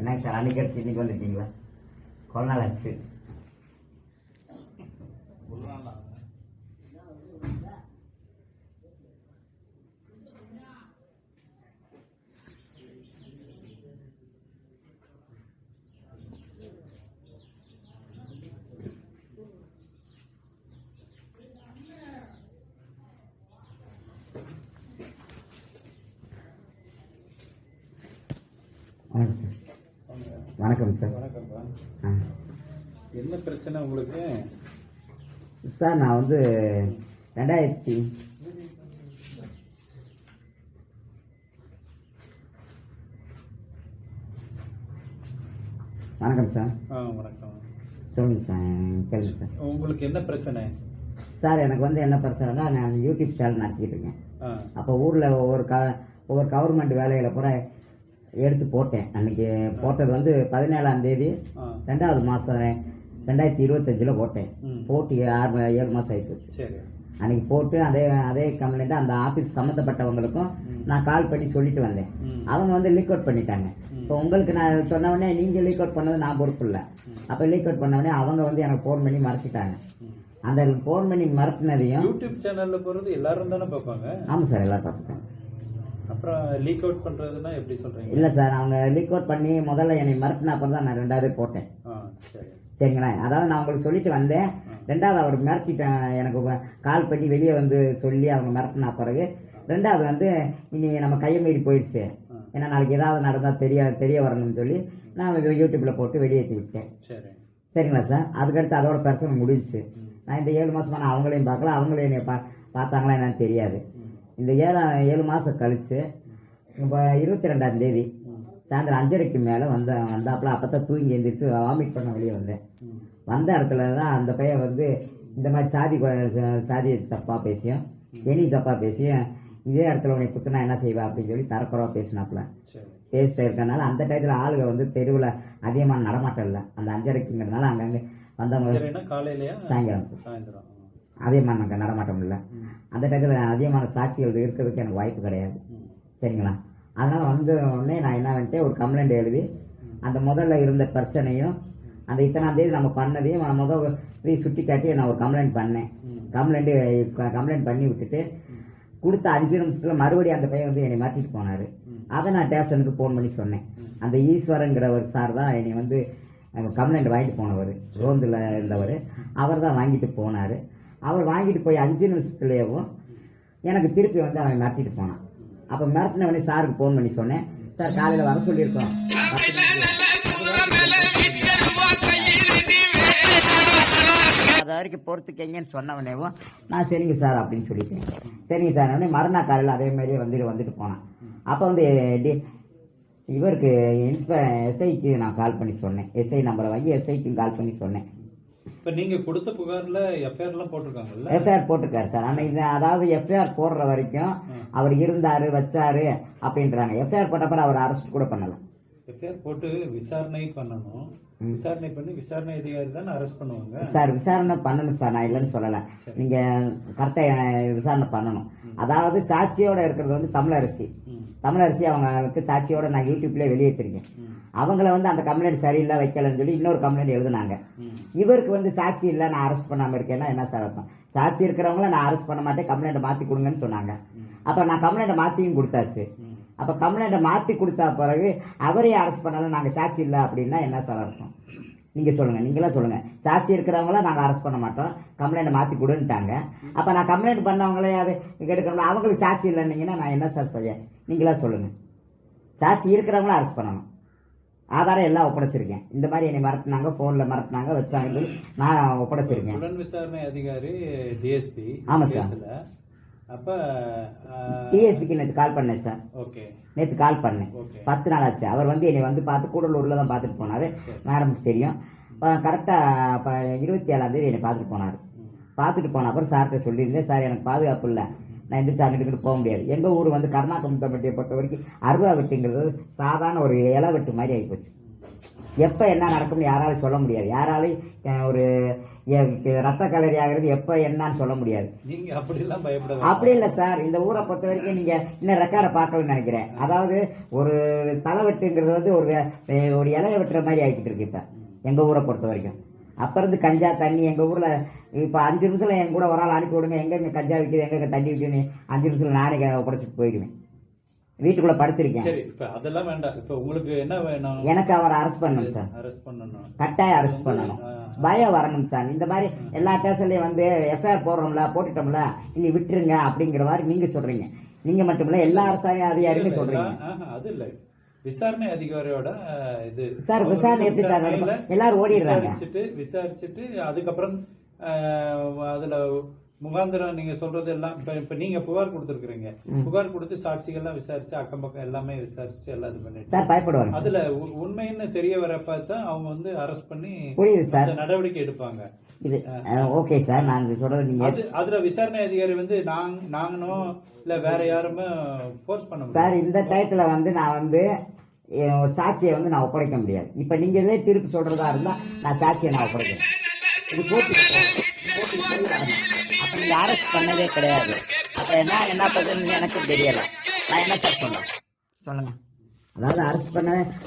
என்னங்க சார் அன்னைக்கு எடுத்து இன்னைக்கு வந்துட்டீங்களா? கொள்ள நாள் ஆச்சு. வணக்கம் சார். வணக்கம். என்ன பிரச்சனை உங்களுக்கு? சார் நான் வந்து 2000 வணக்கம் சார். வணக்கம். சொல்லுங்க சார், கேளுங்க சார். உங்களுக்கு என்ன பிரச்சனை? சார் எனக்கு வந்து என்ன பிரச்சனைனா, நான் யூடியூப் சேனல் நடத்திட்டு இருக்கேன். அப்போ ஊரில் ஒவ்வொரு கவர்மெண்ட் வேலைகளை பூரா எடுத்து போட்டேன். அன்னைக்கு போட்டது வந்து 17ஆம் தேதி 2வது மாதம் 2025 போட்டேன். போட்டு 7 மாதம் ஆயிடுச்சு. அன்னைக்கு போட்டு அதே கம்ப்ளைண்ட் அந்த ஆபீஸ் சம்மந்தப்பட்டவங்களுக்கும் நான் கால் பண்ணி சொல்லிட்டு வந்தேன். அவங்க வந்து லீக் அவுட் பண்ணிட்டாங்க. இப்போ உங்களுக்கு நான் சொன்ன உடனே நீங்க லீக் அவுட் பண்ணது நான் பொறுப்பு இல்லை. அப்போ லீக் அவுட் பண்ண உடனே அவங்க வந்து எனக்கு ஃபோன் பண்ணி மறைச்சிட்டாங்க. அந்த ஃபோன் பண்ணி மறைச்சினதையும் யூடியூப் சேனல்ல போறது எல்லாரும் தானே பார்ப்பாங்க? ஆமாம் சார், எல்லாரும் பார்த்துட்டாங்க. அப்புறம் லீக் அவுட் பண்றதுன்னா எப்படி சொல்றீங்க? இல்ல சார், அவங்க லீக் அவுட் பண்ணி முதல்ல என்னை மறுத்தின அப்புறம் தான் நான் 2வது போட்டேன். சரிங்களா? அதாவது நான் உங்களுக்கு சொல்லிட்டு வந்தேன். 2வது அவர் மிரட்டிட்டேன். எனக்கு கால் பண்ணி வெளியே வந்து சொல்லி அவங்க மிரட்டின பிறகு 2வது வந்து இனி நம்ம கையை மீறி போயிடுச்சு, ஏன்னா நாளைக்கு ஏதாவது நடந்தா தெரிய வரணும்னு சொல்லி நான் யூடியூப்ல போட்டு வெளியேற்றி விட்டேன். சரிங்களா சார்? அதுக்கடுத்து அதோட பிரச்சனை முடிஞ்சிச்சு. நான் இந்த 7 மாசமா நான் அவங்களையும் பார்க்கல, அவங்களையும் என்னை பார்த்தாங்களா என்னன்னு தெரியாது. இந்த 7 மாதம் கழிச்சு இப்போ 22ஆம் தேதி சாயந்தரம் 5:30க்கு மேலே வந்தாப்புல. அப்போ தான் தூங்கி எழுந்திரிச்சு வாமிட் பண்ண வெளியே வந்தேன். வந்த இடத்துல தான் அந்த பையன் வந்து இந்த மாதிரி சாதி தப்பாக பேசியும் எனி தப்பாக பேசியும் இதே இடத்துல உன்னை குத்துனா என்ன செய்வா அப்படின்னு சொல்லி தரக்குறவா பேசினாப்புல. பேசிட்டு இருக்கனால அந்த டயத்தில் ஆளுங்க வந்து தெருவில் அதிகமாக நடமாட்டம் இல்லை. அந்த 5:30ங்கிறதுனால அங்கங்கே வந்தவங்க சாயங்காலம் அதிகமான நடமாட்டம் இல்லை. அந்த டயத்தில் அதிகமான சாட்சிகள் இருக்கிறதுக்கு எனக்கு வாய்ப்பு கிடையாது. சரிங்களா? அதனால வந்து உடனே நான் என்ன பண்ணிட்டேன், ஒரு கம்ப்ளைண்ட் எழுதி அந்த முதல்ல இருந்த பிரச்சனையும் அந்த இத்தனாம் தேதி நம்ம பண்ணதையும் முதல் சுட்டி காட்டி நான் ஒரு கம்ப்ளைண்ட் பண்ணேன். கம்ப்ளைண்ட் பண்ணி விட்டுட்டு கொடுத்த 5 நிமிஷத்துல மறுபடியும் அந்த பையன் வந்து என்னை மாற்றிட்டு போனாரு. அதை நான் ஸ்டேஷனுக்கு ஃபோன் பண்ணி சொன்னேன். அந்த ஈஸ்வரங்கிறவர் சார் தான் என்னை வந்து கம்ப்ளைண்ட் வாங்கிட்டு போனவர், ரோந்தில் இருந்தவர். அவர் தான் வாங்கிட்டு போனார். அவர் வாங்கிட்டு போய் 5 நிமிஷத்துலேயும் எனக்கு திருப்பி வந்து அவன் மிரட்டிட்டு போனான். அப்போ மிரட்டினவனே சாருக்கு ஃபோன் பண்ணி சொன்னேன், சார் காலையில் வர சொல்லியிருக்கோம், அது வரைக்கும் பொறுத்துக்கங்கன்னு சொன்னவனேவும் நான் சரிங்க சார் அப்படின்னு சொல்லிட்டேன். சரிங்க சார் மறுநாள் காலையில் அதே மாதிரியே வந்துட்டு போனான். அப்போ வந்து இவருக்கு எஸ்ஐக்கு நான் கால் பண்ணி சொன்னேன். எஸ்ஐ நம்பரை வாங்கி எஸ்ஐக்கு கால் பண்ணி சொன்னேன். இப்ப நீங்க கொடுத்த புகார்ல எஃப்ஐஆர் எல்லாம் போட்டிருக்காங்கல்ல? எஃப்ஐஆர் போட்டிருக்காரு சார். ஆனா அதாவது எஃப்ஐஆர் போடுற வரைக்கும் அவர் இருந்தாரு வச்சாரு அப்படின்றாங்க. எஃப்ஐஆர் போட்டப்ப அவர் அரெஸ்ட் கூட பண்ணலாம். எஃப்ஐஆர் போட்டு விசாரணை பண்ணணும். விசாரணை பண்ணி விசாரணை அதிகாரி தான் அரெஸ்ட் பண்ணுவாங்க சார். விசாரணை பண்ணணும் சார், நான் இல்லைன்னு சொல்லல. நீங்க கரெக்டா விசாரணை பண்ணணும். அதாவது சாட்சியோட இருக்கிறது வந்து தமிழரசி அவங்களுக்கு சாட்சியோட நான் யூடியூப்ல வெளியேற்றிருக்கேன். அவங்கள வந்து அந்த கம்ப்ளைண்ட் சரியில்லை வைக்கலன்னு சொல்லி இன்னொரு கம்ப்ளைண்ட் எழுதுனாங்க. இவருக்கு வந்து சாட்சி இல்லை நான் அரெஸ்ட் பண்ணாம இருக்கேன்னா என்ன சார் அர்த்தம்? சாட்சி இருக்கிறவங்கள நான் அரெஸ்ட் பண்ண மாட்டேன், கம்ப்ளைண்ட் மாத்தி கொடுங்கன்னு சொன்னாங்க. அப்ப நான் கம்ப்ளைண்ட் மாத்தியும் கொடுத்தாச்சு. அப்ப கம்ப்ளைண்ட் மாத்தி கொடுத்தா பிறகு அவரே அரெஸ்ட் பண்ணாலும் நாங்க சாட்சி இல்லை அப்படின்னா என்ன சார் அர்த்தம்? நீங்க சொல்லுங்க, நீங்களா சொல்லுங்க. சாட்சி இருக்கிறவங்கள நாங்க அரெஸ்ட் பண்ண மாட்டோம், கம்ப்ளைண்ட் மாத்தி கொடுன்ட்டாங்க. அப்ப நான் கம்ப்ளைண்ட் பண்ணவங்களே அது எடுக்கணும், அவங்களுக்கு சாட்சி இல்லைன்னீங்கன்னா நான் என்ன சார் செய்ய? நீங்களா சொல்லுங்க. சாட்சி இருக்கிறவங்கள அரெஸ்ட் பண்ணணும். ஆதாரம் எல்லாம் ஒப்படைச்சிருக்கேன். இந்த மாதிரி என்னை மறட்டினாங்க, போன்ல மறட்டினாங்க, வச்சாங்க, நான் ஒப்படைச்சிருக்கேன். புலன் விசாரணை அதிகாரி டிஎஸ்பி. ஆமா சார். அப்ப டிஎஸ்பிக்கு நேற்று கால் பண்ணேன் சார். நேற்று கால் பண்ணேன், 10 நாள் ஆச்சு. அவர் வந்து என்னை வந்து பார்த்து கூடலூர்ல தான் பார்த்துட்டு போனாரு. மேடமுக்கு தெரியும். கரெக்டா 27ஆம் தேதி என்னை பார்த்துட்டு போனாரு. பார்த்துட்டு போன அப்புறம் சார்கிட்ட சொல்லியிருந்தேன், சார் எனக்கு பாதுகாப்பு இல்லை, நான் எந்திரிச்சு அங்கிட்டு போக முடியாது. எங்க ஊர் வந்து கருணாகமுத்தம்பட்டியை பொறுத்த வரைக்கும் அருவா வெட்டுங்கிறது சாதாரண ஒரு இலை வெட்டு மாதிரி ஆகிப்போச்சு. எப்ப என்ன நடக்கும்னு யாராலும் சொல்ல முடியாது. யாராலையும் ஒரு ரத்த கலரி ஆகிறது எப்ப என்னன்னு சொல்ல முடியாது. நீங்க அப்படி எல்லாம் பயப்பட அப்படி இல்ல சார். இந்த ஊரை பொறுத்த வரைக்கும் நீங்க இன்னும் ரெக்கார்டை பார்க்கணும்னு நினைக்கிறேன். அதாவது ஒரு தலைவெட்டுங்கிறது வந்து ஒரு இலைய வெட்டுற மாதிரி ஆகிட்டு இருக்கு இப்ப எங்க ஊரை பொறுத்த வரைக்கும். அப்ப இருந்து கஞ்சா தண்ணி எங்க ஊர்ல இப்ப 5 நிமிஷத்துல என் கூட ஒரு ஆள் அனுப்பி விடுங்க, எங்க கஞ்சா விற்குது எங்க தண்ணி விற்குது, 5 நிமிஷத்துல நானே உடைச்சிட்டு போயிடுவேன். வீட்டுக்குள்ள படுத்திருக்கேன். சரி, இப்ப அதெல்லாம் வேண்டாம். இப்ப உங்களுக்கு என்ன வேணும்? எனக்கு அவரை அரெஸ்ட் பண்ணணும் சார். அரெஸ்ட் பண்ணணும், கட்டாயம் அரெஸ்ட் பண்ணணும். பயம் வரணும் சார். இந்த மாதிரி எல்லா ஸ்டேஷன்லயும் வந்து எஃப்ஐஆர் போடுறோம்ல, போட்டுட்டோம்ல, இனி விட்டுருங்க அப்படிங்கிற மாதிரி நீங்க சொல்றீங்க. நீங்க மட்டும் இல்ல, எல்லா அரசாங்க அதிகாரிகளும் சொல்றீங்க. அது இல்ல, விசாரணை அதிகாரியோட இது சார். விசாரணை எப்படி சார்? எல்லாரும் ஓடிடுறாங்க. விசாரிச்சுட்டு அதுக்கப்புறம் அதுல முகாந்திரம் நீங்க சொல்றது எல்லாம் இப்ப நீங்க புகார் கொடுத்துருக்கீங்க. புகார் கொடுத்து சாட்சிகள்லாம் விசாரிச்சு அக்கம் பக்கம் எல்லாமே விசாரிச்சுட்டு எல்லாம் இது பண்ணிட்டு பயப்படுவாங்க. அதுல உண்மைன்னு தெரிய வரப்ப தான் அவங்க வந்து அரெஸ்ட் பண்ணி நடவடிக்கை எடுப்பாங்க. ஓகே சார், நான் சொல்றது நீங்க அதுல விசாரணை அதிகாரி வந்து நாங்களும் இல்ல வேற யாருமே போர்ஸ் பண்ண முடியாது சார். இந்த டயத்துல வந்து நான் வந்து சாட்சியை வந்து நான் ஒப்படைக்க முடியாது. இப்ப நீங்க இதே திருப்பி சொல்றதா இருந்தா நான் சாட்சியை நான் ஒப்படைக்கிறேன். இது அப்ப நீங்க அரெஸ்ட் பண்ணதே கிடையாது. அப்ப என்ன பண்றதுன்னு எனக்கு தெரியல. நான் என்ன சார் சொல்றேன் சொல்லுங்க. அதாவது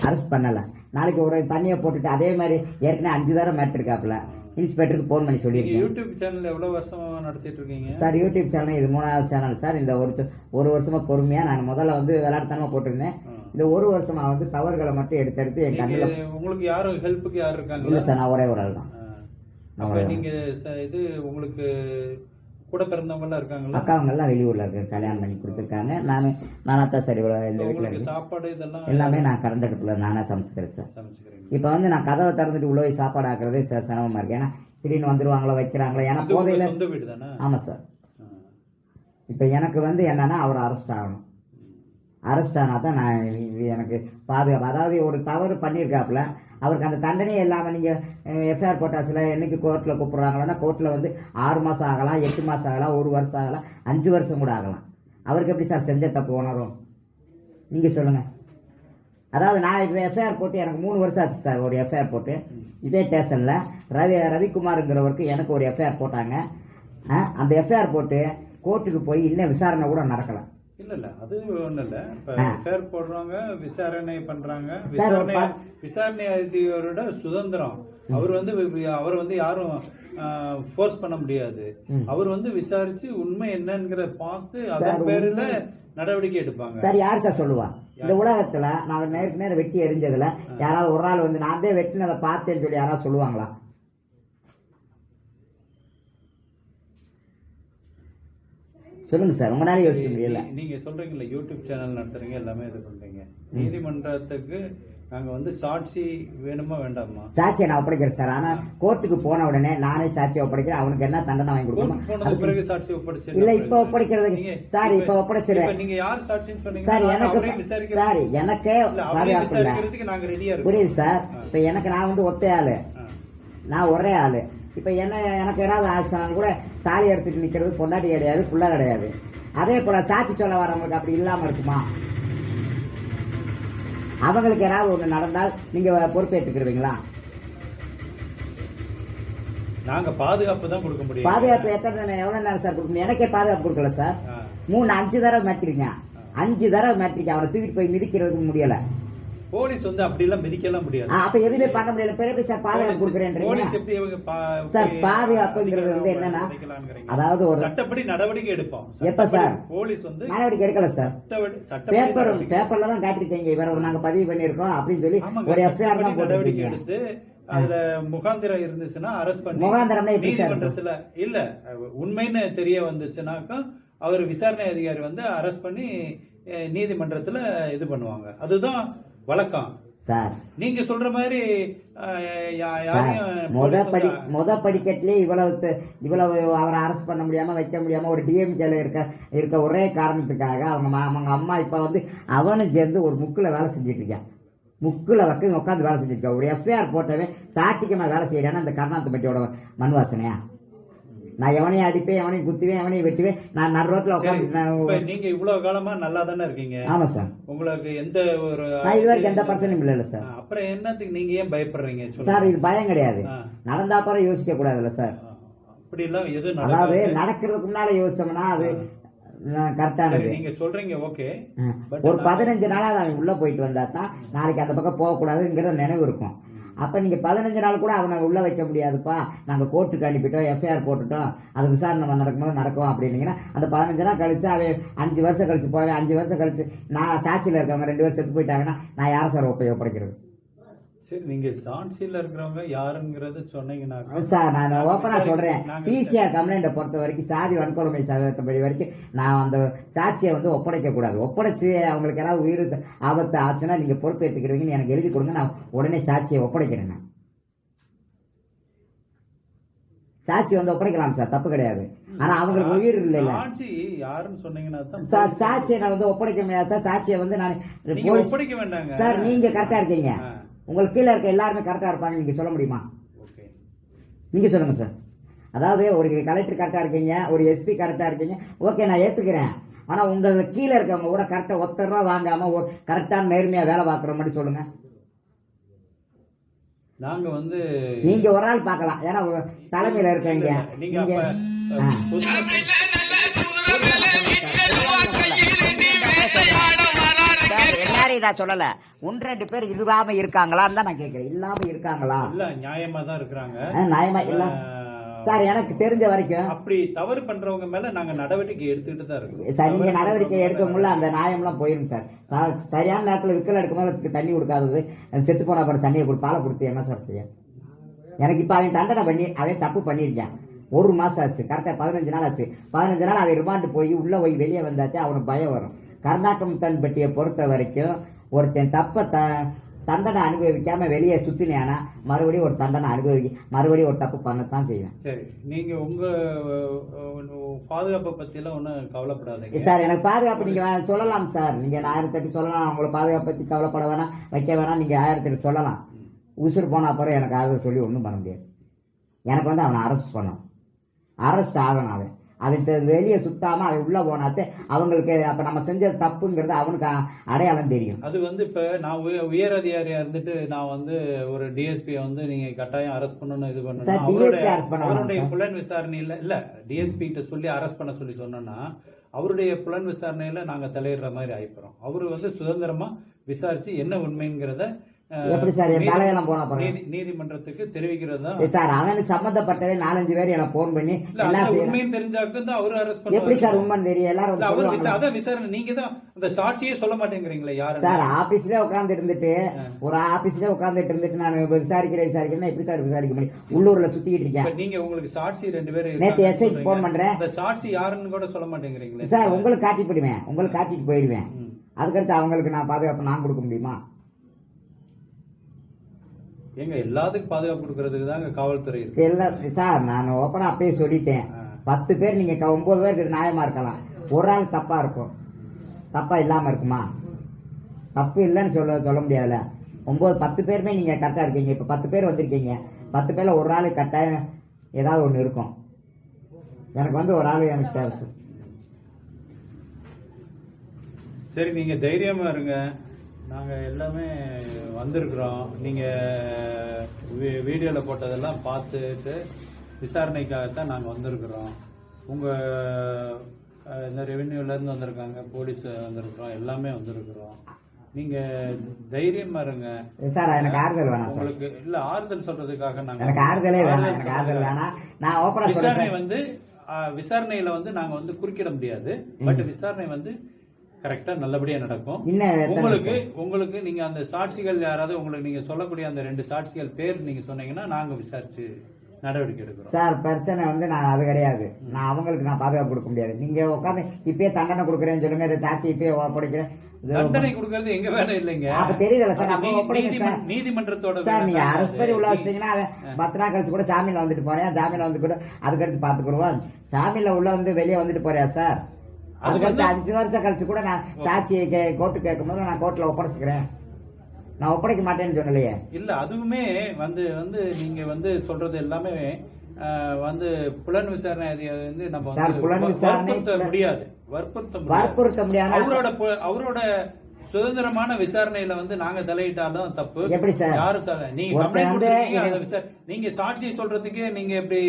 அரெஸ்ட் பண்ணல. நாளைக்கு ஒரு தண்ணியை போட்டுட்டு அதே மாதிரி ஏற்கனவே 5 தடவை மேட்டிருக்காப்புல. இன்ஸ்பெக்டருக்கு போன் பண்ணி சொல்லியிருக்கேன். யூடியூப் சேனல் எவ்வளவு வருஷமா நடத்திட்டு இருக்கீங்க சார்? யூடியூப் சேனல் இது 3வது சேனல் சார். இந்த ஒரு வருஷமா பொறுமையா நான் முதல்ல வந்து விளையாட்டுத்தனமா போட்டிருந்தேன். இந்த ஒரு வருஷமா வந்து தவறுகளை மட்டும் எடுத்து என் கண்ணில். உங்களுக்கு யாரும் ஹெல்ப்புக்கு யாரும் இருக்காங்க? இல்ல சார், நான் ஒரே ஒரு ஆள் தான். நீங்க இது உங்களுக்கு கூட பிறந்தவங்க எல்லாம் இருக்காங்களா? அக்காவங்க எல்லாம் வெளியூர்ல இருக்காங்க, கல்யாணம் பண்ணி கொடுத்துருக்காங்க. நானா தான் சரி இந்த வீட்டுல சாப்பாடு இதெல்லாம் எல்லாமே நான் கரண்ட் அடுப்புல நானா சமைச்சுக்கிறேன் சார். இப்ப வந்து நான் கதவை திறந்துட்டு உள்ள போய் சாப்பாடு ஆக்குறதே சிரமமா இருக்கு. ஏன்னா திடீர்னு வந்துருவாங்களோ வைக்கிறாங்களோ. ஏன்னா போதையில. ஆமா சார். இப்ப எனக்கு வந்து என்னன்னா அவர் அரெஸ்ட் ஆகணும். அரெஸ்ட் ஆனா தான் நான் எனக்கு பாதுகாப்பு. அதாவது ஒரு தவறு பண்ணியிருக்காப்புல, அவருக்கு அந்த தண்டனையே இல்லாம நீங்க எஃப்ஐஆர் போட்டாச்சுல என்னைக்கு கோர்ட்ல கூப்பிடுறாங்கன்னா கோர்ட்ல வந்து 6 மாசம் ஆகலாம், 8 மாசம் ஆகலாம், 1 வருஷம் ஆகலாம், 5 வருஷம் கூட ஆகலாம். அவருக்கு எப்படி சார் செஞ்ச தப்பு உணரும்? நீங்க சொல்லுங்க. அதாவது நான் இப்ப எஃப்ஐஆர் போட்டு எனக்கு 3 வருஷம் ஆச்சு சார். ஒரு எஃப்ஐஆர் போட்டு இதே ஸ்டேஷன்ல ரவிக்குமார்ங்கிறவருக்கு எனக்கு ஒரு எஃப்ஐஆர் போட்டாங்க. அந்த எஃப்ஐஆர் போட்டு கோர்ட்டுக்கு போய் இன்னும் விசாரணை கூட நடக்கலாம். இல்ல அது ஒண்ணு இல்ல. பேர் போடுறாங்க, விசாரணை பண்றாங்க. விசாரணை அதிகாரியோட சுதந்திரம். அவர் வந்து யாரும் போர்ஸ் பண்ண முடியாது. அவர் வந்து விசாரிச்சு உண்மை என்னங்கிற பார்த்து அதன் பேர்ல நடவடிக்கை எடுப்பாங்க. சார், யார் சார் சொல்லுவா? இந்த உலகத்துல நான் நேரம் வெட்டி எரிஞ்சதுல யாராவது ஒரு நாள் வந்து நான் தான் வெட்டினதை பார்த்தேன்னு சொல்லி யாராவது சொல்லுவாங்களா? சொல்லுங்க சார். உங்களால யோசிக்க முடியல. நீங்க சொல்றீங்கல்ல யூடியூப் சேனல் நடத்துறீங்க, எல்லாமே இது பண்றீங்க. நீதிமன்றத்துக்கு நாங்க வந்து சாட்சி வேணுமா வேண்டாமா? சாட்சியை நான் ஒப்படைக்கிறேன் சார். ஆனா கோர்ட்டுக்கு போன உடனே நானே சாட்சியை ஒப்படைக்கிறேன். அவனுக்கு என்ன தண்டனை வாங்கி கொடுக்கணும்? பிறகு சாட்சி ஒப்படைச்சு இல்ல இப்ப ஒப்படைக்கிறது சார். இப்ப ஒப்படைச்சிருவேன். நீங்க யார் சாட்சின்னு சொன்னீங்க சார்? எனக்கு விசாரிக்கிறதுக்கு நாங்க ரெடியா இருக்கோம். புரியுது சார். இப்ப எனக்கு நான் வந்து ஒத்த ஆளு, நான் ஒரே ஆளு. இப்ப எனக்கு ஏதாவது ஆச்சுனாலும் கூட தாலி எடுத்துட்டு நிக்கிறது பொண்டாட்டி கிடையாது, புள்ள கிடையாது. அதே போல சாட்சி சொல்ல வரவங்களுக்கு அப்படி இல்லாம இருக்குமா? அவங்களுக்கு ஏதாவது ஒண்ணு நடந்தால் நீங்க பொறுப்பேற்றுக்கிறீங்களா? நாங்க பாதுகாப்பு தான் கொடுக்க முடியும். பாதுகாப்பு எவ்வளவு நேரம் சார் கொடுக்கணும்? எனக்கே பாதுகாப்பு கொடுக்கல சார். 3-5 தடவை மாட்டிருக்கேன். 5 தடவை மாட்டிருக்கேன். அவனை தூக்கிட்டு போய் மிதிக்கிறதுக்கு முடியல. போலீஸ் வந்து அப்படி எல்லாம் மிதிக்கலாம் முடியாது. அப்ப எதுவுமே பண்ண முடியல. பெரிய சார் பாதுகாப்பு கொடுக்குறேன் சார். பாதுகாப்புங்கிறது வந்து என்னன்னா, அதாவது ஒரு சட்டப்படி நடவடிக்கை எடுப்போம். எப்ப சார்? போலீஸ் வந்து நடவடிக்கை எடுக்கல சார். பேப்பர்ல தான் காட்டிருக்கீங்க, இவரை நாங்க பதிவு பண்ணிருக்கோம் அப்படின்னு சொல்லி ஒரு எஃப்ஐஆர் தான் நடவடிக்கை எடுத்து அதுல முகாந்திரம் இருந்துச்சுன்னா அரெஸ்ட் பண்ணி முகாந்திரம் நீதிமன்றத்துல இல்ல உண்மைன்னு தெரிய வந்துச்சுன்னாக்கா அவர் விசாரணை அதிகாரி வந்து அரெஸ்ட் பண்ணி நீதிமன்றத்துல இது பண்ணுவாங்க. அதுதான் வழக்கம் சார். நீங்க சொல்ற மாதிரி முத படிக்கட்டிலே இவ்வளவு அவரை அரெஸ்ட் பண்ண முடியாம வைக்க முடியாம ஒரு டிஎம்கேல இருக்க ஒரே காரணத்துக்காக அவங்க அம்மா இப்ப வந்து அவனும் சேர்ந்து ஒரு முக்குல வேலை செஞ்சுட்டு இருக்கான். முக்குல உட்காந்து வேலை செஞ்சுட்டு ஒரு எஃப்ஐஆர் போட்டவே தாட்டிக்கமா வேலை செய்யறானா இந்த கர்நாடக பட்டியோட மண் வாசனையா? நான் எவனையும் அடிப்பேன், எவனையும் குத்துவேன், எவனையும் வெட்டுவேன். நான் நடு ரோட்ல உட்காந்து. நீங்க இவ்வளவு காலமா நல்லா தானே இருக்கீங்க? ஆமா சார். உங்களுக்கு எந்த ஒரு இது வரைக்கும் எந்த பிரச்சனையும் இல்ல சார். அப்புறம் என்னத்துக்கு நீங்க ஏன் பயப்படுறீங்க சார்? இது பயம் கிடையாது, நடந்தா அப்புறம் யோசிக்க கூடாதுல்ல சார். அப்படி எல்லாம் எதுவும் அதாவது நடக்கிறதுக்கு முன்னால யோசிச்சோம்னா அது கரெக்டானது. நீங்க சொல்றீங்க ஓகே. ஒரு 15 நாளா அவன் உள்ள போயிட்டு வந்தா தான் நாளைக்கு அந்த பக்கம் போக கூடாதுங்கிற நினைவு இருக்கும். அப்ப நீங்க 15 நாள் கூட அவனை உள்ள வைக்க முடியாதுப்பா, நாங்க கோர்ட்டுக்கு அனுப்பிட்டோம், எஃப்ஐஆர் போட்டுட்டோம், அது விசாரணை நடக்கும்போது நடக்கும் அப்படின்னீங்கன்னா அந்த 15 நாள் கழிச்சு அவன் 5 வருஷம் கழிச்சு போவேன். 5 வருஷம் கழிச்சு நான் சாட்சியில இருக்கவங்க 2 வருஷம் செத்து போயிட்டாங்கன்னா நான் யாரை சார் ஒப்படைக்கிறது? சரி, நீங்க சாட்சியில இருக்கிறவங்க யாருங்கிறது சொன்னீங்கன்னா சார் நான் ஓப்பனா சொல்றேன். பிசிஆர் கம்ப்ளைண்ட பொறுத்த வரைக்கும் சாதி வன்கொடுமை சட்டப்படி வரைக்கும் நான் அந்த சாட்சியை வந்து ஒப்படைக்க கூடாது. ஒப்படைச்சு அவங்களுக்கு ஏதாவது உயிர் ஆபத்து ஆச்சுன்னா நீங்க பொறுப்பு ஏற்றுக்கிறீங்கன்னு எனக்கு எழுதி கொடுங்க, நான் உடனே சாட்சியை ஒப்படைக்கிறேன். நான் சாட்சி வந்து ஒப்படைக்கலாம் சார், தப்பு கிடையாது. ஆனா அவங்களுக்கு உயிர் இல்ல. சாட்சி யாருன்னு சொன்னீங்கன்னா சார் சாட்சியை நான் வந்து ஒப்படைக்க முடியாது சார். சாட்சியை வந்து நான் ஒப்படைக்க வேண்டாங்க சார். நீங்க கரெக்டா இருக்கீங்க, உங்களுக்கு கீழே இருக்க எல்லாருமே கரெக்டா இருப்பாங்க, நீங்க சொல்ல முடியுமா? நீங்க சொல்லுங்க சார். அதாவது ஒரு கலெக்டர் கரெக்டா இருக்கீங்க, ஒரு எஸ்பி கரெக்டா இருக்கீங்க, ஓகே நான் ஏத்துக்கிறேன். ஆனா உங்களுக்கு கீழே இருக்கவங்க கூட கரெக்டா ₹1 வாங்காம கரெக்டான நேர்மையா வேலை பார்க்குற மாதிரி சொல்லுங்க. நாங்க வந்து நீங்க ஒரு ஆள் பார்க்கலாம், ஏன்னா தலைமையில இருக்கீங்க. எல்லாரையும் நான் சொல்லல, 1-2 பேர் இல்லாம இருக்காங்களான்னு தான் நான் கேட்கிறேன். இல்லாம இருக்காங்களா? இல்ல, நியாயமா தான் இருக்கிறாங்க. நியாயமா இல்ல சார், எனக்கு தெரிஞ்ச வரைக்கும் அப்படி தவறு பண்றவங்க மேல நாங்க நடவடிக்கை எடுத்துக்கிட்டு தான் இருக்கோம் சார். நீங்க நடவடிக்கை எடுக்க முடியல, அந்த நியாயம்லாம் போயிடும் சார். சரியான நேரத்தில் விக்கல் எடுக்கும்போது தண்ணி கொடுக்காதது, செத்து போன அப்புறம் தண்ணியை பாலை கொடுத்து என்ன சார் செய்ய? எனக்கு இப்ப அவன் தண்டனை பண்ணி அவன் தப்பு பண்ணிருக்கான். 1 மாசம் ஆச்சு, கரெக்டா 15 நாள் ஆச்சு. 15 நாள் அவன் ரிமாண்ட் போய் உள்ள போய் வெளியே வந்தாச்சு, அவனுக்கு பயம் வரும். கர்நாடகம் பட்டியை பொறுத்த வரைக்கும் ஒருத்தன் தப்ப தண்டனை அனுபவிக்காம வெளியே சுத்தினா மறுபடியும் ஒரு தண்டனை மறுபடியும் ஒரு தப்பு பண்ணத்தான் செய்வேன். சரி, நீங்க உங்க பாதுகாப்பை பத்தி எல்லாம் ஒன்னும் கவலைப்படாதீங்க சார். எனக்கு பாதுகாப்பு நீங்க சொல்லலாம் சார், நீங்க 1008 சொல்லலாம். உங்களை பாதுகாப்பு பத்தி கவலைப்பட வேணாம், வைக்க வேணாம், நீங்க 1008 சொல்லலாம். உசுர் போன அப்புறம் எனக்கு அதை சொல்லி ஒன்றும் பண்ண முடியாது. எனக்கு வந்து அவனை அரெஸ்ட் பண்ணணும், அரெஸ்ட் ஆகணும். அவன் வெளியே சுத்தாம அவன் உள்ள போனாத்து அவங்களுக்கு அப்ப நம்ம செஞ்சது தப்புங்கிறது அவனுக்கு அடையாளம் தெரியும். அது வந்து இப்ப நான் உயர் அதிகாரியா இருந்துட்டு நான் வந்து ஒரு டிஎஸ்பி வந்து நீங்க கட்டாயம் அரெஸ்ட் பண்ணணும், இது பண்ணணும், அவருடைய புலன் விசாரணையில இல்ல டிஎஸ்பி கிட்ட சொல்லி அரெஸ்ட் பண்ண சொல்லி சொன்னோம்னா அவருடைய புலன் விசாரணையில நாங்க தலையிடுற மாதிரி ஆயிப்போம். அவரு வந்து சுதந்திரமா விசாரிச்சு என்ன உண்மைங்கிறத எப்படி சார் தலையெல்லாம் போன நீதிமன்றத்துக்கு தெரிவிக்கிறது சார். அவனுக்கு சம்பந்தப்பட்டவே 4-5 பேர் எனக்கு போன் பண்ணி உண்மையும் தெரிஞ்சாக்கு அவரு அரெஸ்ட் எப்படி சார் உண்மை தெரியும்? எல்லாரும் விசாரணை நீங்க தான் அந்த சாட்சியே சொல்ல மாட்டேங்கிறீங்களா? யாரு சார் ஆபீஸ்ல உட்கார்ந்து இருந்துட்டு ஒரு ஆபீஸ்ல உட்கார்ந்துட்டு இருந்துட்டு நான் விசாரிக்கிறேன் எப்படி சார் விசாரிக்க முடியும்? உள்ளூர்ல சுத்திட்டு இருக்கேன். நீங்க உங்களுக்கு சாட்சி 2 பேர் நேற்று எஸ்ஐ போன் பண்றேன், அந்த சாட்சி யாருன்னு கூட சொல்ல மாட்டேங்கிறீங்களா? சார் உங்களுக்கு காட்டிட்டு போயிடுவேன், உங்களுக்கு காட்டிட்டு போயிடுவேன். அதுக்கடுத்து அவங்களுக்கு நான் பாதுகாப்பு நான் கொடுக்க முடியுமா? எங்க எல்லாத்துக்கும் பாதுகாப்பு கொடுக்கறதுக்கு தாங்க காவல்துறை இருக்கு. எல்லாம் சார் நான் ஓப்பனா அப்பயே சொல்லிட்டேன். 10 பேர் நீங்க 9 பேருக்கு நியாயமா இருக்கலாம், ஒரு ஆள் தப்பா இருக்கும். தப்பா இல்லாம இருக்குமா? தப்பு இல்லைன்னு சொல்ல முடியாதுல. 9-10 பேருமே நீங்க கரெக்டா இருக்கீங்க. இப்ப 10 பேர் வந்திருக்கீங்க, 10 பேர்ல ஒரு ஆள் கட்டாயம் ஏதாவது ஒண்ணு இருக்கும். எனக்கு வந்து ஒரு ஆள் எனக்கு தேவை. சரி, நீங்க தைரியமா இருங்க, நாங்க எல்லாமே வந்திருக்கிறோம். நீங்க வீடியோல போட்டதெல்லாம் பார்த்துட்டு விசாரணைக்காகத்தான் நாங்க வந்திருக்கிறோம். உங்க இந்த ரெவென்யூல இருந்து வந்திருக்காங்க, போலீஸ் வந்திருக்கிறோம், எல்லாமே வந்திருக்கிறோம். நீங்க தைரியமா இருங்க சார். எனக்கு ஆறுதல் வேணாம் உங்களுக்கு. இல்ல ஆறுதல் சொல்றதுக்காக நாங்க எனக்கு ஆறுதலே வேணாம், எனக்கு ஆறுதல் வேணாம். நான் ஓபனா விசாரணை வந்து விசாரணையில வந்து நாங்க வந்து குறுக்கிட முடியாது. பட் விசாரணை வந்து கரெக்டா நல்லபடியா நடக்கும். உங்களுக்கு நீங்க அந்த சாட்சிகள் யாராவது உங்களுக்கு நீங்க சொல்லக்கூடிய அந்த 2 சாட்சிகள் பேர் நீங்க சொன்னீங்கன்னா நாங்க விசாரிச்சு நடவடிக்கை எடுக்கிறோம் சார். பிரச்சனை வந்து நான் அது கிடையாது, நான் அவங்களுக்கு நான் பாதுகாப்பு கொடுக்க முடியாது. நீங்க உட்காந்து இப்பயே தண்டனை கொடுக்குறேன்னு சொல்லுங்க, சாட்சி இப்பயே ஒப்படைக்கிறேன். தண்டனை கொடுக்கறது எங்க வேலை இல்லைங்க, அப்ப தெரியல சார். நீதிமன்றத்தோட சார் நீங்க அரசு படி உள்ள வச்சீங்கன்னா 10 நாள் கழிச்சு கூட ஜாமீன்ல வந்துட்டு போறேன், ஜாமீன்ல வந்து கூட அதுக்கடுத்து பாத்துக்குருவோம். ஜாமீன்ல உள்ள வந்து வெளியே வந்துட்டு போறியா சார்? அதுக்கடுத்து 5 வருஷம் கழிச்சு கூட நான் சாட்சியை கோர்ட்டு கேட்கும் போது நான் கோர்ட்ல ஒப்படைச்சுக்கிறேன், நான் ஒப்படைக்க மாட்டேன்னு சொன்னலையே. இல்ல அதுவுமே வந்து நீங்க வந்து சொல்றது எல்லாமே வந்து புலன் விசாரணை அதிகாரி வந்து நம்ம சார், புலன் விசாரணை வற்புறுத்த முடியாது. அவரோட சுதந்திரமான விசாரணையில வந்து நாங்க தலையிட்டாலும் தப்பு. எப்படி சார்? யாரும் நீங்க சாட்சி சொல்றதுக்கே நீங்க எப்படி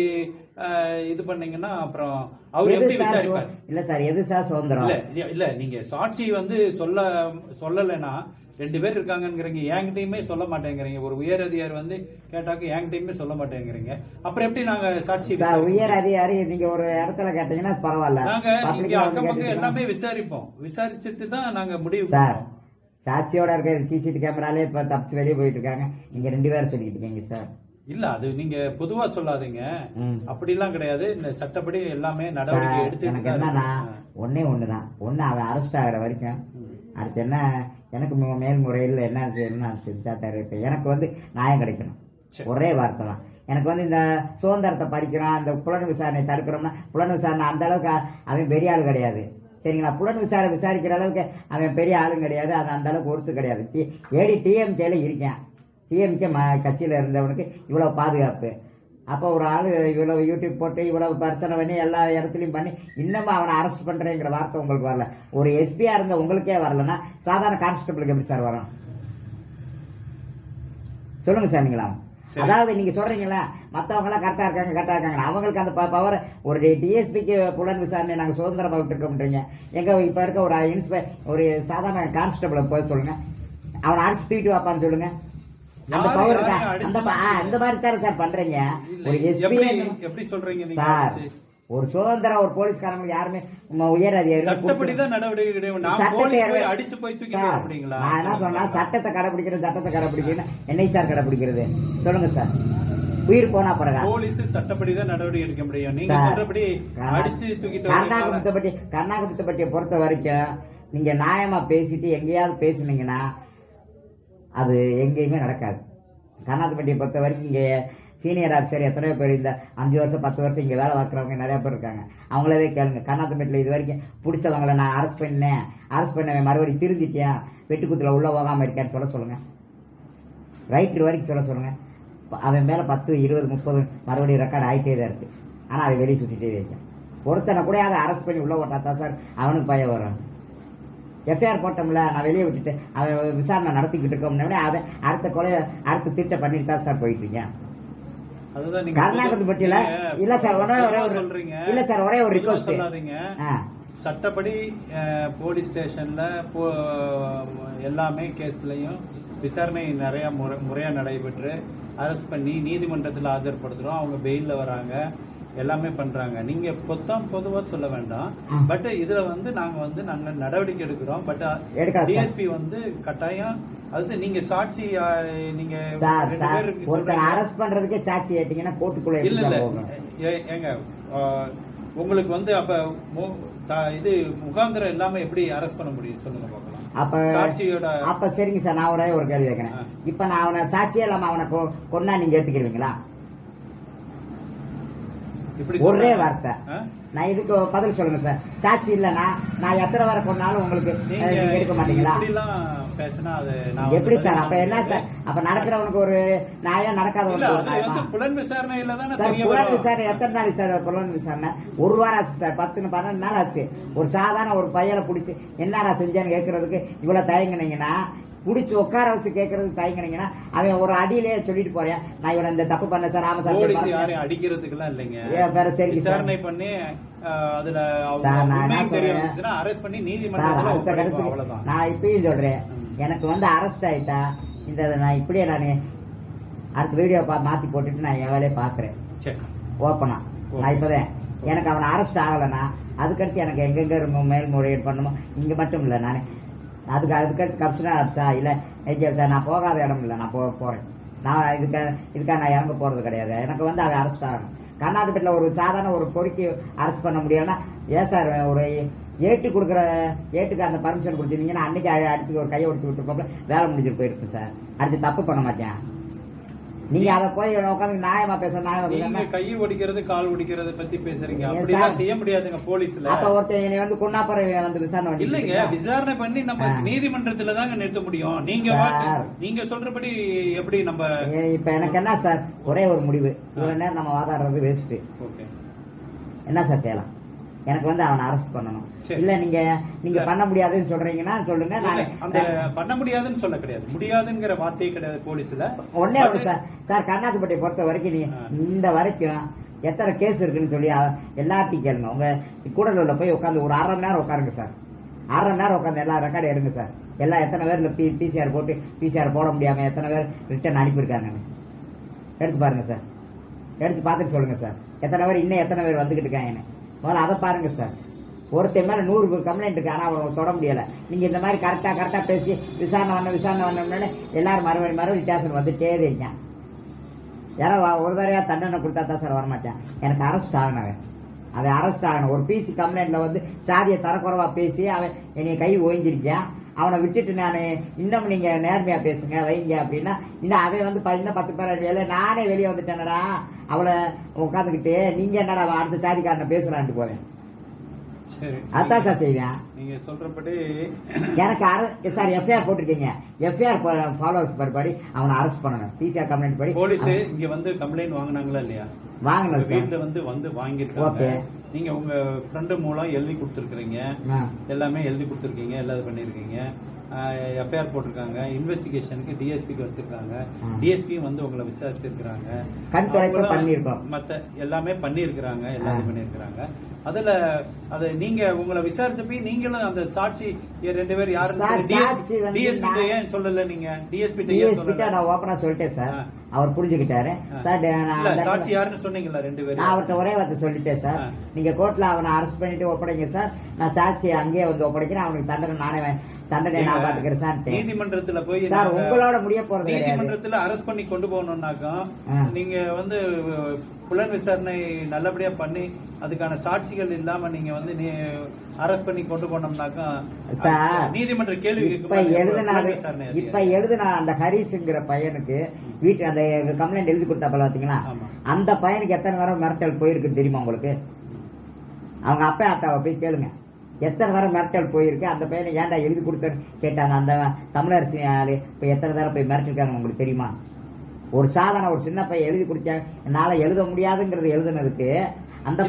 இது பண்ணீங்கன்னா அப்புறம் அவர் எப்படி விசாரிப்பார்? இல்ல சார், எது சார் சுதந்திரம்? இல்ல நீங்க சாட்சி வந்து சொல்லலைன்னா 2 பேர் இருக்காங்கிறீங்க, என்கிட்டயுமே சொல்ல மாட்டேங்கிறீங்க. ஒரு உயர் அதிகாரி வந்து கேட்டாக்க என்கிட்டயுமே சொல்ல மாட்டேங்கிறீங்க. அப்புறம் எப்படி நாங்க சாட்சி? உயர் அதிகாரி நீங்க ஒரு இடத்துல கேட்டீங்கன்னா பரவாயில்ல, நாங்க இங்க அக்கம் பக்கம் எல்லாமே விசாரிப்போம். விசாரிச்சுட்டு தான் நாங்க முடிவு சார். சாட்சியோட இருக்க சிசிடி கேமராலே இப்ப தப்பிச்சு வெளியே போயிட்டு இருக்காங்க, நீங்க 2 பேரும் சொல்லிட்டு இருக்கீங்க சார். இல்ல அது நீங்க பொதுவா சொல்லாதீங்க, அப்படி எல்லாம் கிடையாது. இந்த சட்டப்படி எல்லாமே நடவடிக்கை எடுத்து. என்னன்னா ஒண்ணுதான், அவன் அரெஸ்ட் ஆகிற வரைக்கும் அடுத்து என்ன எனக்கு மேல்முறையில் என்ன எனக்கு வந்து நியாயம் கிடைக்கணும். ஒரே வார்த்தை தான். எனக்கு வந்து இந்த சுதந்திரத்தை பறிக்கிறோம், இந்த புலன் விசாரணை தடுக்கிறோம்னா புலன் விசாரணை அந்த அளவுக்கு அவன் பெரிய ஆள் கிடையாது, சரிங்களா? புலன் விசாரணை விசாரிக்கிற அளவுக்கு அவன் பெரிய ஆளும் கிடையாது, அது அந்த அளவுக்கு ஒருத்து கிடையாது. டிஎம்கேல இருக்கேன், டிஎம்கே கட்சியில இருந்தவனுக்கு இவ்வளவு பாதுகாப்பு. அப்போ ஒரு ஆளு இவ்வளவு யூடியூப் போட்டு இவ்வளவு பிரச்சனை பண்ணி எல்லா இடத்துலயும் பண்ணி இன்னமும் அவனை அரெஸ்ட் பண்றேங்கிற வார்த்தை உங்களுக்கு வரல. ஒரு எஸ்பியா இருந்த உங்களுக்கே வரலன்னா சாதாரண கான்ஸ்டபிளுக்கு எப்படி சார் வரும்? சொல்லுங்க சார். நீங்களா அதாவது நீங்க சொல்றீங்களா மத்தவங்க எல்லாம் கரெக்டா இருக்காங்க அவங்களுக்கு அந்த பவர். ஒரு டிஎஸ்பிக்கு புலன் விசாரணை நாங்க சுதந்திரமா விட்டுருக்கோம்ன்றீங்க. எங்க இப்ப இருக்க ஒரு சாதாரண கான்ஸ்டபிளை போய் சொல்லுங்க, அவனை அரெஸ்ட் தூக்கிட்டு வாப்பான்னு சொல்லுங்க. அந்த பவர் அந்த மாதிரி தானே சார் பண்றீங்க. ஒரு எஸ்பி எப்படி சொல்றீங்க சார்? ஒரு சுதந்திரம் ஒரு போலீஸ்காரங்களுக்கு யாருமே உயர் அதிகாரி சட்டப்படிதான் நடவடிக்கை கிடையாது. நான் என்ன சொன்னா சட்டத்தை கடைபிடிக்கிறது என்னை சார் கடைபிடிக்கிறது சொல்லுங்க சார். உயிர் போனா பிறகு போலீஸ் சட்டப்படிதான் நடவடிக்கை எடுக்க முடியும். நீங்க சொல்றபடி அடிச்சு தூக்கிட்டு கர்நாடகத்தை பற்றிய பொறுத்த வரைக்கும் நீங்க நியாயமா பேசிட்டு எங்கேயாவது பேசுனீங்கன்னா அது எங்கேயுமே நடக்காது. கர்நாடகப்பட்டியை பொறுத்த வரைக்கும் இங்கே சீனியர் ஆஃபீஸர் எத்தனையோ பேர் இந்த 5 வருஷம் 10 வருஷம் இங்கே வேலை பார்க்குறவங்க நிறைய பேர் இருக்காங்க. அவங்களவே கேளுங்க. கர்நாடகப்பட்டியில் இது வரைக்கும் பிடிச்சவங்களை நான் அரெஸ்ட் பண்ணேன் மறுபடியும் திருந்திட்டேன், வெட்டுக்குத்துல உள்ள போகாம இருக்கேன்னு சொல்லுங்க. ரைட்டர் வரைக்கும் சொல்லுங்க. அவன் மேல 10 20 30 மறுபடியும் ரெக்கார்டு ஆகிட்டே தான் இருக்கு. ஆனா அதை வெளியே சுத்திட்டே இருக்கேன். ஒருத்தனை கூட அதை அரெஸ்ட் பண்ணி உள்ள போட்டாதான் சார் அவனுக்கு பயம் வரும். எஃப்ஐஆர் போட்டோம்ல, நான் வெளியே விட்டுட்டு அவன் விசாரணை நடத்திக்கிட்டு இருக்கோம்னே அவன் அடுத்த திட்ட பண்ணிட்டு தான் சார் போயிட்டு இருக்கேன். கர்நாடகத்தை பற்றியில இல்ல சார் ஒரே ஒரு ரிக்வெஸ்ட். சட்டப்படி போலீஸ் ஸ்டேஷன்ல எல்லாமே கேஸ்லயும் விசாரணை நிறைய முறையா நடைபெற்று அரெஸ்ட் பண்ணி நீதிமன்றத்தில் ஆஜர்படுத்துறோம். அவங்க பெயில்ல வராங்க, எல்லாமே பண்றாங்க. நீங்க பொதுவா சொல்ல வேண்டாம். பட் இதுல வந்து நாங்க நடவடிக்கை எடுக்கிறோம். பட் டிஎஸ்பி வந்து கட்டாயம் அது நீங்க சாட்சி நீங்க அரெஸ்ட் பண்றதுக்கே சாட்சி ஏட்டீங்கன்னா கோர்ட்டுக்குள்ள இல்ல ஏங்க உங்களுக்கு வந்து அப்ப இது முகாந்திரம் இல்லாம எப்படி அரெஸ்ட் பண்ண முடியும் சொல்லுங்க பாக்கலாம். அப்ப சரிங்க சார், நான் ஒரு கேள்வி கேட்கிறேன். இப்ப நான் அவனை சாட்சியே இல்லாம அவனை கொன்னா நீங்க ஏத்துக்கிடுவீங்களா? ஒரே வார்த்தை, நான் இதுக்கு பதில் சொல்லுங்க சார். சாட்சி இல்லன்னா நான் எத்தனை வரை கொண்டாலும் உங்களுக்கு எடுக்க மாட்டீங்களா? எப்படி சார்? அப்ப என்ன சார்? அப்ப நடக்கிறவனுக்கு ஒரு நியாயம், நடக்காதவனுக்கு புலன் விசாரணையில தான் புலன் விசாரணை எத்தனை நாள் சார்? புலன் விசாரணை 1 வாரம் ஆச்சு சார், 10 12 நாள் ஆச்சு. ஒரு சாதாரண ஒரு பையனை பிடிச்சி என்னடா செஞ்சேன்னு கேட்கறதுக்கு இவ்வளவு தயங்கினீங்கன்னா, புடிச்சு உட்கார வச்சு கேட்கறதுக்கு தயங்கினீங்கன்னா அவன் ஒரு அடியிலேயே சொல்லிட்டு போறேன், நான் இவன் இந்த தப்பு பண்ண சார். ஆமா சார், யாரையும் அடிக்கிறதுக்கு இல்லைங்க, விசாரணை பண்ணி அதுல அரெஸ்ட் பண்ணி நீதிமன்றத்துல. நான் இப்பயும் சொல்றேன், எனக்கு வந்து அரெஸ்ட் ஆயிட்டா இந்த நான் இப்படியே நான் அடுத்த வீடியோ மாத்தி போட்டுட்டு நான் என் வேலையை பாக்குறேன் ஓப்பனா. நான் இப்பதான் எனக்கு அவனை அரெஸ்ட் ஆகலைன்னா அதுக்கடுத்து எனக்கு எங்கெங்க மேல்முறையீடு பண்ணணுமோ இங்க மட்டும் இல்லை, நான் அதுக்கடுத்து கமிஷனர் ஆஃபீஸா இல்ல சார் நான் போகாத இடம் இல்லை, நான் போறேன். நான் இதுக்காக நான் இறங்க போறது கிடையாது. எனக்கு வந்து அவன் அரெஸ்ட் ஆகணும். கர்நாடகத்தில் ஒரு சாதாரண ஒரு பொறுக்கி அரெஸ்ட் பண்ண முடியாதுன்னா ஏன் சார் ஒரு ஏட்டுக்கு அந்த பர்மிஷன் கொடுத்துருந்தீங்கன்னா அன்னைக்கு அடிச்சு ஒரு கையை ஒடிச்சு விட்டுருப்போம்ல, வேலை முடிஞ்சிட்டு போயிருக்கு சார். அடுத்து தப்பு பண்ண மாட்டேன். நீங்க அத போய் உட்காந்து நியாயமா நீங்க கை ஒடிக்கிறது கால் ஒடிக்கிறது பத்தி பேசுறீங்க. அப்படிலாம் செய்ய முடியாதுங்க போலீஸ்ல. அப்ப ஒருத்தர் என்னை வந்து குன்னாப்பற வந்து விசாரணை இல்லங்க, விசாரணை பண்ணி நம்ம நீதிமன்றத்துல தாங்க நிறுத்த முடியும். நீங்க சொல்றபடி எப்படி நம்ம இப்ப எனக்கு என்ன சார் ஒரே ஒரு முடிவு, இவ்வளவு நேரம் நம்ம வாதாடுறது வேஸ்ட். என்ன சார் செய்யலாம்? எனக்கு வந்து அவனை அரெஸ்ட் பண்ணணும். இல்ல நீங்க பண்ண முடியாதுன்னு சொல்றீங்கன்னா சொல்லுங்க. அந்த பண்ண முடியாதுன்னு சொல்ல கிடையாது, முடியாதுங்கிற வார்த்தையே கிடையாது போலீஸ்ல. ஒன்னே ஒண்ணு சார் கர்நாடகப்பட்டியை பொறுத்த வரைக்கும் இந்த வரைக்கும் எத்தனை கேஸ் இருக்குன்னு சொல்லி எல்லாத்தையும் கேளுங்க. உங்க கூடலூர்ல போய் உட்காந்து ஒரு 1/2 மணி நேரம் உட்காருங்க சார். 1/2 மணி நேரம் உட்காந்து எல்லா ரெக்கார்டு எடுங்க சார். எல்லாம் எத்தனை பேர் பிசிஆர் போட்டு பிசிஆர் போட முடியாம எத்தனை பேர் ரிட்டர்ன் அனுப்பியிருக்காங்கன்னு எடுத்து பாருங்க சார். எடுத்து பார்த்துட்டு சொல்லுங்க சார் எத்தனை பேர் இன்னும் எத்தனை பேர் வந்துகிட்டு இருக்காங்கன்னு. முதல்ல அதை பாருங்க சார். ஒருத்தர் மேல 100 கம்ப்ளைண்ட் இருக்கு, ஆனா அவனை தொட முடியல. நீங்க இந்த மாதிரி கரெக்டா பேசி விசாரணை வந்தோம்னு எல்லாரும் மறுபடியும் ஸ்டேஷன் வந்துட்டே இருக்கீங்க. யாரோ ஒரு தடவையா தண்டனை கொடுத்தா தான் சார் வரமாட்டேன். எனக்கு அரெஸ்ட் ஆகணும். அவன் அரெஸ்ட் ஆகணும். ஒரு பிசி கம்ப்ளைண்ட்ல வந்து சாதியை தரக்குறைவா பேசி அவன் என்னை கை ஓய்ஞ்சிருக்கான். அவனை விட்டுட்டு நான் இன்னும் நீங்க நேர்மையா பேசுங்க வைங்க அப்படின்னா இன்னும் அவன் வந்து 10 பேர் நானே வெளியே வந்துட்டேனடா அவளை உட்காந்துக்கிட்டு நீங்க என்னடா அடுத்த சாதிக்காரனை பேசுறான்ட்டு போவேன். அதான் சார் செய்வேன். நீங்க சொல்றபடி எனக்கு சார் எஃப்ஐஆர் போட்டிருக்கீங்க. எஃப்ஐஆர் ஃபாலோவர்ஸ் படி அவனை அரெஸ்ட் பண்ணணும். பிசிஆர் கம்ப்ளைண்ட் படி போலீஸ் இங்க வந்து கம்ப்ளைண்ட் வாங்கினாங்களா இல்லையா? வாங்கணும். வீட்டுல வந்து வாங்கிருக்காங்க. நீங்க உங்க ஃப்ரெண்டு மூலம் எழுதி கொடுத்துருக்கீங்க, எல்லாமே எழுதி கொடுத்துருக்கீங்க, எல்லாரும் பண்ணிருக்கீங்க. எஃப்ஐஆர் போட்டிருக்காங்க. இன்வெஸ்டிகேஷனுக்கு டிஎஸ்பிக்கு வச்சிருக்காங்க. டிஎஸ்பியும் வந்து உங்களை விசாரிச்சிருக்காங்க. மத்த எல்லாமே பண்ணிருக்கிறாங்க, எல்லாரும் பண்ணிருக்கிறாங்க. அதுல அத நீங்க உங்களை விசாரிச்சப்ப நீங்களும் அந்த சாட்சி 2 பேர் யாருன்னு டிஎஸ்பி ஏன் சொல்லல? நீங்க டிஎஸ்பி நான் ஓபனா சொல்லிட்டேன் சார். அவர் புரிஞ்சுக்கிட்டாரு சார். சாட்சி யாருன்னு சொன்னீங்களா? 2 பேரும். நான் அவர்கிட்ட ஒரே வார்த்தை சொல்லிட்டேன் சார். நீங்க கோர்ட்ல அவனை அரெஸ்ட் பண்ணிட்டு ஒப்படைங்க சார். நான் சாட்சி அங்கேயே வந்து ஒப்படைக்கிறேன். அவனுக்கு தண்டனை நான் பாத்துக்கிறேன் சார். நீதிமன்றத்துல போய் உங்களோட முடிய போறது நீதிமன்றத்துல அரெஸ்ட் பண்ணி கொண்டு போகணும்னாக்கா நீங்க வந்து புலன் விசாரணை நல்லபடியா பண்ணி அதுக்கான சாட்சிகள் இல்லாம நீங்க வந்து அரெஸ்ட் பண்ணி கொண்டு போனோம்னாக்கா நீதிமன்ற கேள்வி இப்ப எழுதுனா அந்த ஹரிஸ்ங்கிற பையனுக்கு வீட்டு அந்த கம்ப்ளைண்ட் எழுதி கொடுத்தாப்பல பாத்தீங்களா, அந்த பையனுக்கு எத்தனை தடவை மிரட்டல் போயிருக்குன்னு தெரியுமா உங்களுக்கு? அவங்க அப்பா அத்தாவை போய் கேளுங்க எத்தனை தடவை மிரட்டல் போயிருக்கு. அந்த பையனை ஏன்டா எழுதி கொடுத்தேன்னு கேட்டாங்க. அந்த தமிழரசு இப்ப எத்தனை தடவை போய் மிரட்டிருக்காங்க உங்களுக்கு தெரியுமா? ஒரு சாதாரண ஒரு சின்ன பையன் எழுதி கொடுத்தா என்னால எழுத முடியாதுங்கிறது எழுதுனதுக்கு அந்த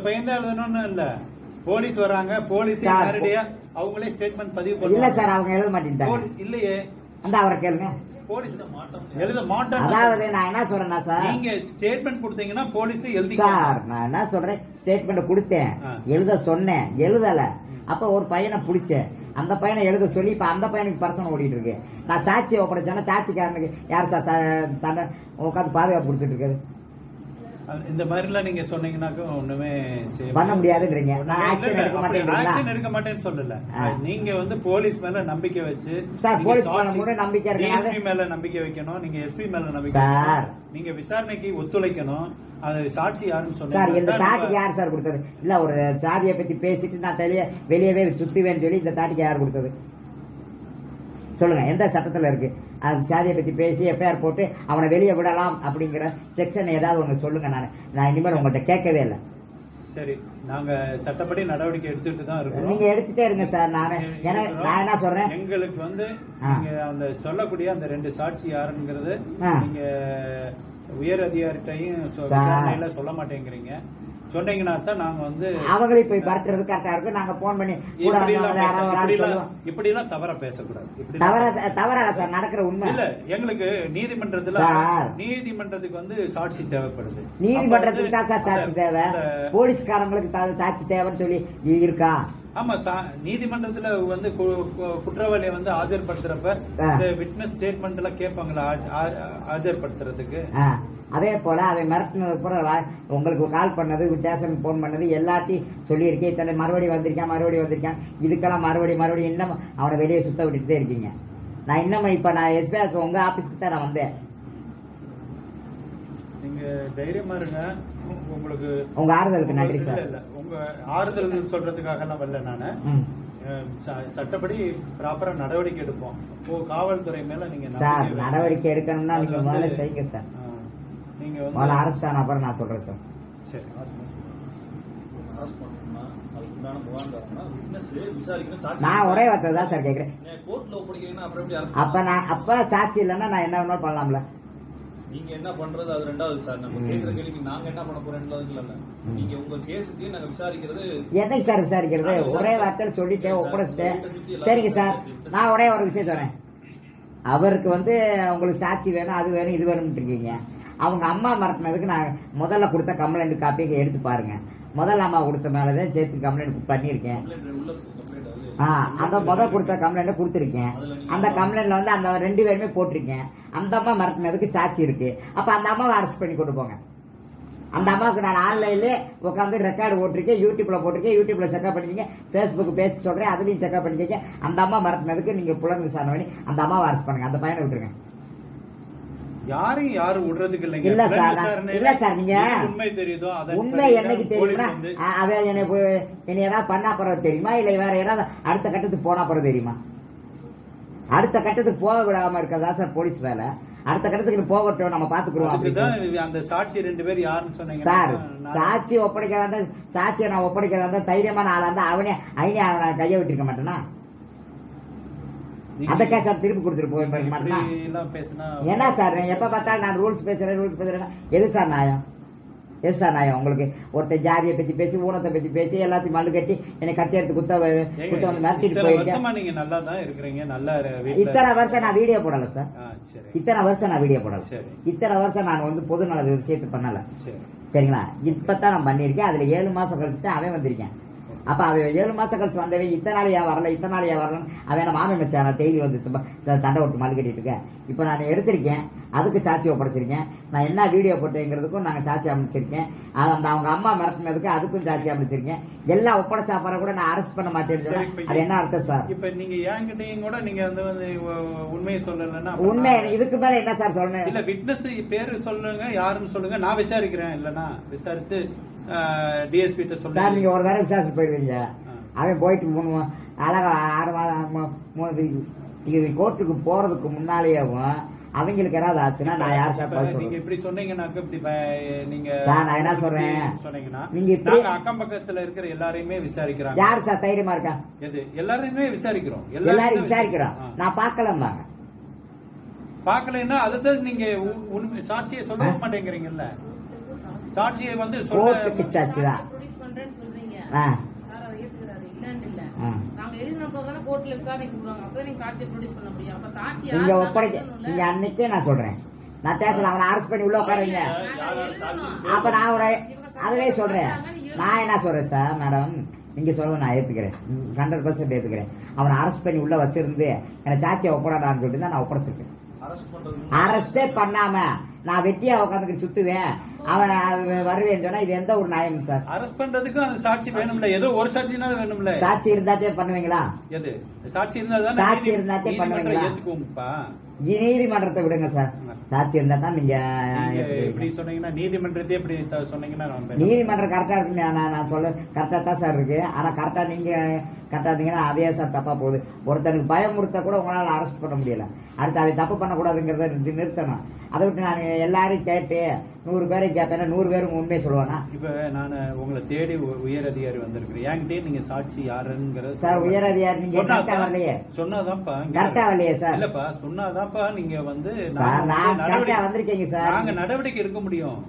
பையன் தான் எழுதணும்னு இல்ல, போலீஸ் வராங்க, போலீஸ் நேரடியா அவங்களே ஸ்டேட்மெண்ட் பதிவு பண்ணுவாங்க. இல்ல சார் அவங்க எழுத மாட்டேன் இல்லையே. அந்த அவரை கேளுங்க. எழுத மாட்டேன். அதாவது நான் என்ன சொல்றேன்னா சார், நீங்க ஸ்டேட்மெண்ட் கொடுத்தீங்கன்னா போலீஸ் எழுதி சார். நான் என்ன சொல்றேன், ஸ்டேட்மெண்ட் கொடுத்தேன், எழுத சொன்னேன், எழுதல. அப்ப ஒரு பையனை பிடிச்சேன், அந்த பையனை எழுத சொல்லி இப்ப அந்த பையனுக்கு பிரச்சனை ஓடிட்டு இருக்கு. நான் சாட்சியை ஒப்படைச்சேன்னா சாட்சிக்காரனுக்கு யார் சார் தண்டனை உட்காந்து பாதுகாப்பு கொடுத்துட்டு இருக்காரு? இந்த மாதிரி எல்லாம் நீங்க சொன்னீங்கன்னாக்க ஒண்ணுமே பண்ண முடியாதுங்கிறீங்க. ஆக்ஷன் எடுக்க மாட்டேன்னு சொல்லல. நீங்க வந்து போலீஸ் மேல நம்பிக்கை வச்சு நம்பிக்கை மேல நம்பிக்கை வைக்கணும். நீங்க எஸ்பி மேல நம்பிக்கை, நீங்க விசாரணைக்கு ஒத்துழைக்கணும். அது சாட்சி யாருன்னு சொன்னீங்க. இந்த தாட்டிக்கு யார் சார் கொடுத்தது? இல்ல ஒரு சாதியை பத்தி பேசிட்டு நான் வெளியவே சுத்துவேன்னு சொல்லி இந்த தாட்டிக்கு யார் கொடுத்தது சொல்லுங்க? எந்த சட்டத்துல இருக்கு? அது சாதியை பத்தி பேசி எஃப்ஐஆர் போட்டு அவனை வெளியே விடலாம் அப்படிங்கிற செக்ஷன் ஏதாவது ஒண்ணு சொல்லுங்க. நான் இனிமேல் உங்கள்கிட்ட கேட்கவே இல்லை. சரி, நாங்க சட்டப்படி நடவடிக்கை எடுத்துட்டு தான் இருக்கோம். நீங்க எடுத்துட்டே இருங்க சார். நான் என்ன சொல்றேன், எங்களுக்கு வந்து நீங்க அந்த சொல்லக்கூடிய அந்த 2 சாட்சி யாருங்கிறது நீங்க உயர் அதிகாரிட்டையும் விசாரணையில சொல்ல மாட்டேங்கிறீங்க. சொன்னீங்கன்னா தான் நாங்க வந்து அவங்களே போய் பரட்டுறது கரெக்டா இருக்கும். நாங்க போன் பண்ணி இப்படி எல்லாம் தவறா பேசக்கூடாது. தவறா சார் நடக்கிற உண்மை இல்ல. எங்களுக்கு நீதிமன்றத்துக்கு வந்து சாட்சி தேவைப்படுது. நீதிமன்றத்துக்கு தான் சார் சாட்சி தேவை. போலீஸ்காரங்களுக்கு சாட்சி தேவைன்னு சொல்லி இருக்கா? ஆமா, நீதிமன்றத்துல வந்து குற்றவாளியை வந்து ஆஜர்படுத்துறப்ப இந்த விட்னஸ் ஸ்டேட்மெண்ட் எல்லாம் கேட்பாங்களா ஆஜர்படுத்துறதுக்கு? அதே போல அதை மிரட்டினது உங்களுக்கு கால் பண்ணது, ஸ்டேஷனுக்கு போன் பண்ணது எல்லாத்தையும் சொல்லியிருக்கேன். இத்தனை மறுபடியும் வந்திருக்கேன். இதுக்கெல்லாம் மறுபடியும் இன்னும் அவனை வெளியே சுத்த விட்டுட்டே இருக்கீங்க. நான் இன்னும் இப்ப நான் எஸ்பிஐ உங்க ஆபீஸ்க்கு தான் நான் வந்தேன். நீங்க தைரியமா இருங்க. உங்களுக்கு உங்க ஆறுதலுக்கு நன்றி சார். உங்க ஆறுதல் சொல்றதுக்காக நான் வரல. நானு சட்டப்படி ப்ராப்பரா நடவடிக்கை எடுப்போம். காவல்துறை மேல நீங்க சார் நடவடிக்கை எடுக்கணும்னா நீங்க முதல்ல செய்யுங்க சார். நீங்க முதல்ல அரெஸ்ட் ஆன அப்புறம் நான் சொல்றேன் சார். சரி, நான் ஒரே வார்த்தை தான் சார் கேக்குறேன். அப்ப சாட்சி இல்லைன்னா நான் என்ன வேணாலும் பண்ணலாம்ல. நீங்க என்ன பண்றது அது ரெண்டாவது சார். நம்ம கேக்குற கேள்விக்கு நாங்க என்ன பண்ண போறோம் இல்ல. நீங்க உங்க கேஸுக்கு நாங்க விசாரிக்கிறது எதை சார் விசாரிக்கிறது? ஒரே வார்த்தையில சொல்லிட்டேன், ஒப்படைச்சிட்டேன். சரிங்க சார், நான் ஒரே ஒரு விஷயம் சொல்றேன். அவருக்கு உங்களுக்கு சாட்சி வேணும், அது வேணும், இது வேணும்னு இருக்கீங்க. அவங்க அம்மா மறட்டினதுக்கு நான் முதல்ல கொடுத்த கம்ப்ளைண்ட் காப்பியை எடுத்து பாருங்க. முதல்ல அம்மா கொடுத்த மேலதான் சேர்த்து கம்ப்ளைண்ட் பண்ணிருக்கேன். அந்த முதல் கொடுத்த கம்ப்ளைண்ட் கொடுத்துருக்கேன். அந்த கம்ப்ளைண்ட்ல அந்த 2 பேருமே போட்டிருக்கேன். அந்த அம்மா மறட்டினதுக்கு சாட்சி இருக்கு. அப்ப அந்த அம்மாவை அரெஸ்ட் பண்ணி கொண்டு போங்க. அந்த அம்மாவுக்கு நான் ஆன்லைன்ல உட்காந்து ரெக்கார்டு போட்டிருக்கேன், யூடியூப்ல போட்டிருக்கேன். யூடியூப்ல செக்அப் பண்ணிக்கீங்க, பேஸ்புக் பேசி சொல்றேன், அதுலயும் செக்அப் பண்ணிக்கீங்க. அந்த அம்மா மறட்டினதுக்கு நீங்க புலன் விசாரணை பண்ணி அந்த அம்மாவை அரெஸ்ட் பண்ணுங்க. அந்த பையனை விட்டுருங்க. யாரும் விடுறதுக்கு இல்லைங்க. இல்ல சார், நீங்க உண்மை தெரியுதோ உண்மை என்னைக்கு தெரியுமா? அதை என்னை ஏதாவது பண்ணா பிறகு தெரியுமா, இல்ல வேற ஏதாவது அடுத்த கட்டத்துக்கு போனா பிறகு தெரியுமா? அடுத்த கட்டத்துக்கு போக விடாம இருக்கதா சார் போலீஸ் வேலை. அடுத்த கட்டத்துக்கு போகட்டும், நம்ம பாத்துக்குறோம். அந்த சாட்சி 2 பேர் யாருன்னு சொன்னீங்க சார். சாட்சி ஒப்படைக்கிறதா, சாட்சியை நான் ஒப்படைக்கிறதா தைரியமான ஆளா இருந்தா அவனே நான் கைய விட்டுருக்க மாட்டேனா? அந்த கேஸ் திருப்பி கொடுத்துட்டு போய் மாட்டேனா? என்ன சார் எப்ப பார்த்தாலும் நான் ரூல்ஸ் பேசுறேன். எது சார் நியாயம்? எது சார் நியாயம்? உங்களுக்கு ஒருத்தர் ஜாதியை பத்தி பேசி, ஊனத்தை பத்தி பேசி, எல்லாத்தையும் மல்லு கட்டி என்னை கட்டி எடுத்து குத்த மிரட்டிட்டு போயிருக்கேன். இத்தனை வருஷம் நான் வீடியோ போடல சார். இத்தனை வருஷம் நான் பொது நல விஷயத்தை பண்ணல. சரிங்களா? இப்பதான் நான் பண்ணிருக்கேன். அதுல 7 மாசம் கழிச்சு அவன் வந்திருக்கேன். அப்ப அது 7 மாசம் கழிச்சு வந்தவன் இத்தனை நாளையா வரல அவன் மாமி மச்சான டெய்லி சண்டை விட்டு மல்லு கட்டிட்டு இருக்கேன். இப்ப நான் எடுத்திருக்கேன், அதுக்கு சாட்சி ஒப்படைச்சிருக்கேன். நான் என்ன வீடியோ போட்டேங்கிறதுக்கும் நாங்க சாட்சி அமைச்சிருக்கேன். அவங்க அம்மா மிரட்டினதுக்கு அதுக்கும் சாட்சி அமைச்சிருக்கேன். எல்லாம் ஒப்படைச்சா பிறகு கூட நான் அரெஸ்ட் பண்ண மாட்டேன்னு அது என்ன அர்த்தம் சார்? இப்ப நீங்க என்கிட்டயும் கூட நீங்க உண்மையை சொல்லலன்னா உண்மை இதுக்கு மேல என்ன சார் சொல்லணும்? இல்ல விட்னஸ் பேரு சொல்லுங்க, யாருன்னு சொல்லுங்க, நான் விசாரிக்கிறேன். இல்லன்னா விசாரிச்சு டிஎஸ்பி சொல்ல நீங்க ஒரு தடவை விசாரிச்சு போயிடுவீங்க. அவன் போயிட்டு அழகா 6 மாதம் கோர்ட்டுக்கு போறதுக்கு முன்னாலேயும் அவங்களுக்கு ஏதாவது ஆச்சுன்னா நான் யார் சார் நீங்க இப்படி சொன்னீங்கன்னாக்க இப்படி நீங்க நான் என்ன சொல்றேன் சொன்னீங்கன்னா நீங்க இப்படி அக்கம் பக்கத்துல இருக்கிற எல்லாரையுமே விசாரிக்கிறாங்க. யார் சார் தைரியமா இருக்கா? எது எல்லாரையுமே விசாரிக்கிறோம். எல்லாரும் விசாரிக்கிறோம். நான் பாக்கலாம்பாங்க. பாக்கலன்னா அதுதான் நீங்க சாட்சியை சொல்ல மாட்டேங்கிறீங்கல்ல. சாட்சியை கோர்ட்டுக்கு சாட்சி தான். நீங்க ஒப்படைக்க நீங்க அன்னைக்கே நான் சொல்றேன். நான் பேசல, அவனை அரெஸ்ட் பண்ணி உள்ள உட்காருங்க. அப்ப நான் அதுவே சொல்றேன். நான் என்ன சொல்றேன் சார், மேடம் நீங்க சொல்ல நான் ஏத்துக்கிறேன், 100% ஏத்துக்கிறேன். அவனை அரெஸ்ட் பண்ணி உள்ள வச்சிருந்து என்ன சாட்சியை ஒப்படான்னு சொல்லிட்டு நான் ஒப்படைச்சிருக்கேன். அரெஸ்டே பண்ணாம நான் வெட்டியா உட்காந்துட்டு சுத்துவேன், அவன் வருவேன் சொன்னா இது எந்த ஒரு நியாயம் சார்? அரெஸ்ட் பண்றதுக்கு அந்த சாட்சி வேணும்ல, ஏதோ ஒரு சாட்சினாலும் வேணும்ல. சாட்சி இருந்தாத்தே பண்ணுவீங்களா? எது சாட்சி இருந்தாதான் சாட்சி இருந்தாத்தே பண்ணுவீங்களா? ஏத்துக்குவோம்ப்பா. நீதிமன்றத்தை விடுங்க சார். சாட்சி இருந்தா தான் நீங்க இப்படி சொன்னீங்கன்னா நீதிமன்றத்தை எப்படி சொன்னீங்கன்னா நீதிமன்றம் கரெக்டா இருக்கு. நான் சொல்ல கரெக்டா தான் சார் இருக்கு. ஆனா கரெக்டா நீங்க கரெக்டா இருந்தீங்கன்னா அதே சார் தப்பா போகுது. ஒருத்தனுக்கு பயமுறுத்த கூட உங்களால அரெஸ்ட் பண்ண முடியல. அடுத்து அதை தப்பு பண்ணக்கூடாதுங்கிறத நிறுத்தணும். அதை விட்டு நான் எல்லாரையும் கேட்டு 100 பேரை கேட்பேன், 100 பேரும் உண்மையை சொல்லுவானா? இப்ப நான் உங்களை தேடி உயர் அதிகாரி வந்திருக்கிறேன். என்கிட்டயே நீங்க சாட்சி யாருங்கிறது சார் உயர் அதிகாரி நீங்க கரெக்டா வரலையே. சொன்னாதான்ப்பா கரெக்டா வரலையே சார். இல்லப்பா சொன்னாதான்ப்பா நீங்க வந்திருக்கீங்க சார். நாங்க நடவடிக்கை எடுக்க முடியும்.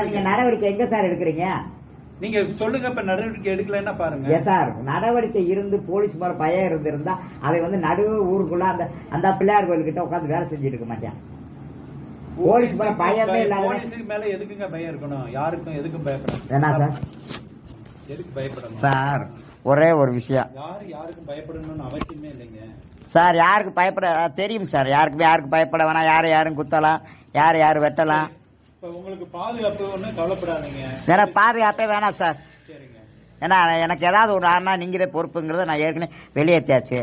நீங்க நடவடிக்கை எங்க சார் எடுக்கிறீங்க? நீங்க சொல்லுங்க. இப்ப நடவடிக்கை எடுக்கலன்னா பாருங்க சார். நடவடிக்கை இருந்து போலீஸ் மேல பயம் இருந்திருந்தா அதை நடு ஊருக்குள்ள அந்த பிள்ளையார் கோயில் கிட்ட உட்காந்து வேலை செஞ்சுட்டு இருக்க மாட்டேன். போலீஸ் மேல பயமே இல்லாத. போலீஸுக்கு மேல எதுக்குங்க பயம் இருக்கணும்? யாருக்கும் எதுக்கும் பயப்படணும். என்ன சார்? எதுக்கு பயப்படணும் சார்? ஒரே ஒரு விஷயம், யாருக்கும் பயப்படணும்னு அவசியமே இல்லைங்க சார். யாருக்கு பயப்பட தெரியும் சார். யாருக்கு பயப்பட வேணாம். யாரும் குத்தலாம், யாரு வெட்டலாம். உங்களுக்கு பாதுகாப்பு ஒன்றும் கவலைப்படாதீங்க. எனக்கு பாதுகாப்பே வேணாம் சார். சரிங்க. ஏன்னா எனக்கு ஏதாவது ஒரு ஆனா நீங்களே பொறுப்புங்கிறத நான் ஏற்கனவே வெளியேற்றியாச்சு.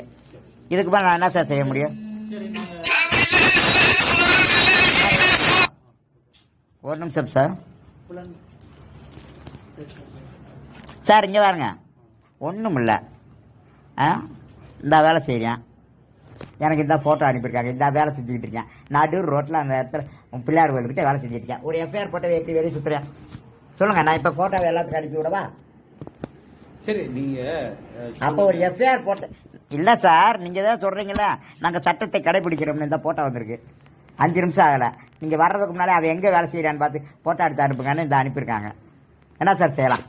இதுக்கு மேலே நான் என்ன சார் செய்ய முடியும்? ஒரு நிமிஷம் சார். சார் இங்கே பாருங்க, ஒன்றும் இல்லை. இந்த வேலை செய்கிறேன், எனக்கு இந்த ஃபோட்டோ அனுப்பியிருக்காங்க, இந்த வேலை செஞ்சுக்கிட்டு இருக்கேன், நடு ரோட்டில் அந்த இடத்துல பிள்ளையார் கோயில்கிட்ட வேலை செஞ்சுட்டு இருக்கேன். ஒரு எஃப்ஐஆர் போட்டோ எப்படி வெளியே சுற்றுறேன் சொல்லுங்கள். நான் இப்போ ஃபோட்டோவை எல்லாத்துக்கும் அனுப்பி விடவா? சரி நீங்க அப்போ ஒரு எஃப்ஐஆர் போட்ட இல்லை சார், நீங்கள் தான் சொல்கிறீங்களா நாங்கள் சட்டத்தை கடைபிடிக்கிறோம்னு. இந்த ஃபோட்டோ வந்திருக்கு, 5 நிமிஷம் ஆகலை. நீங்கள் வர்றதுக்கு முன்னாலே அவன் எங்கே வேலை செய்கிறான்னு பார்த்து ஃபோட்டோ எடுத்து அனுப்புங்கன்னு இந்த அனுப்பியிருக்காங்க. என்ன சார் செய்யலாம்?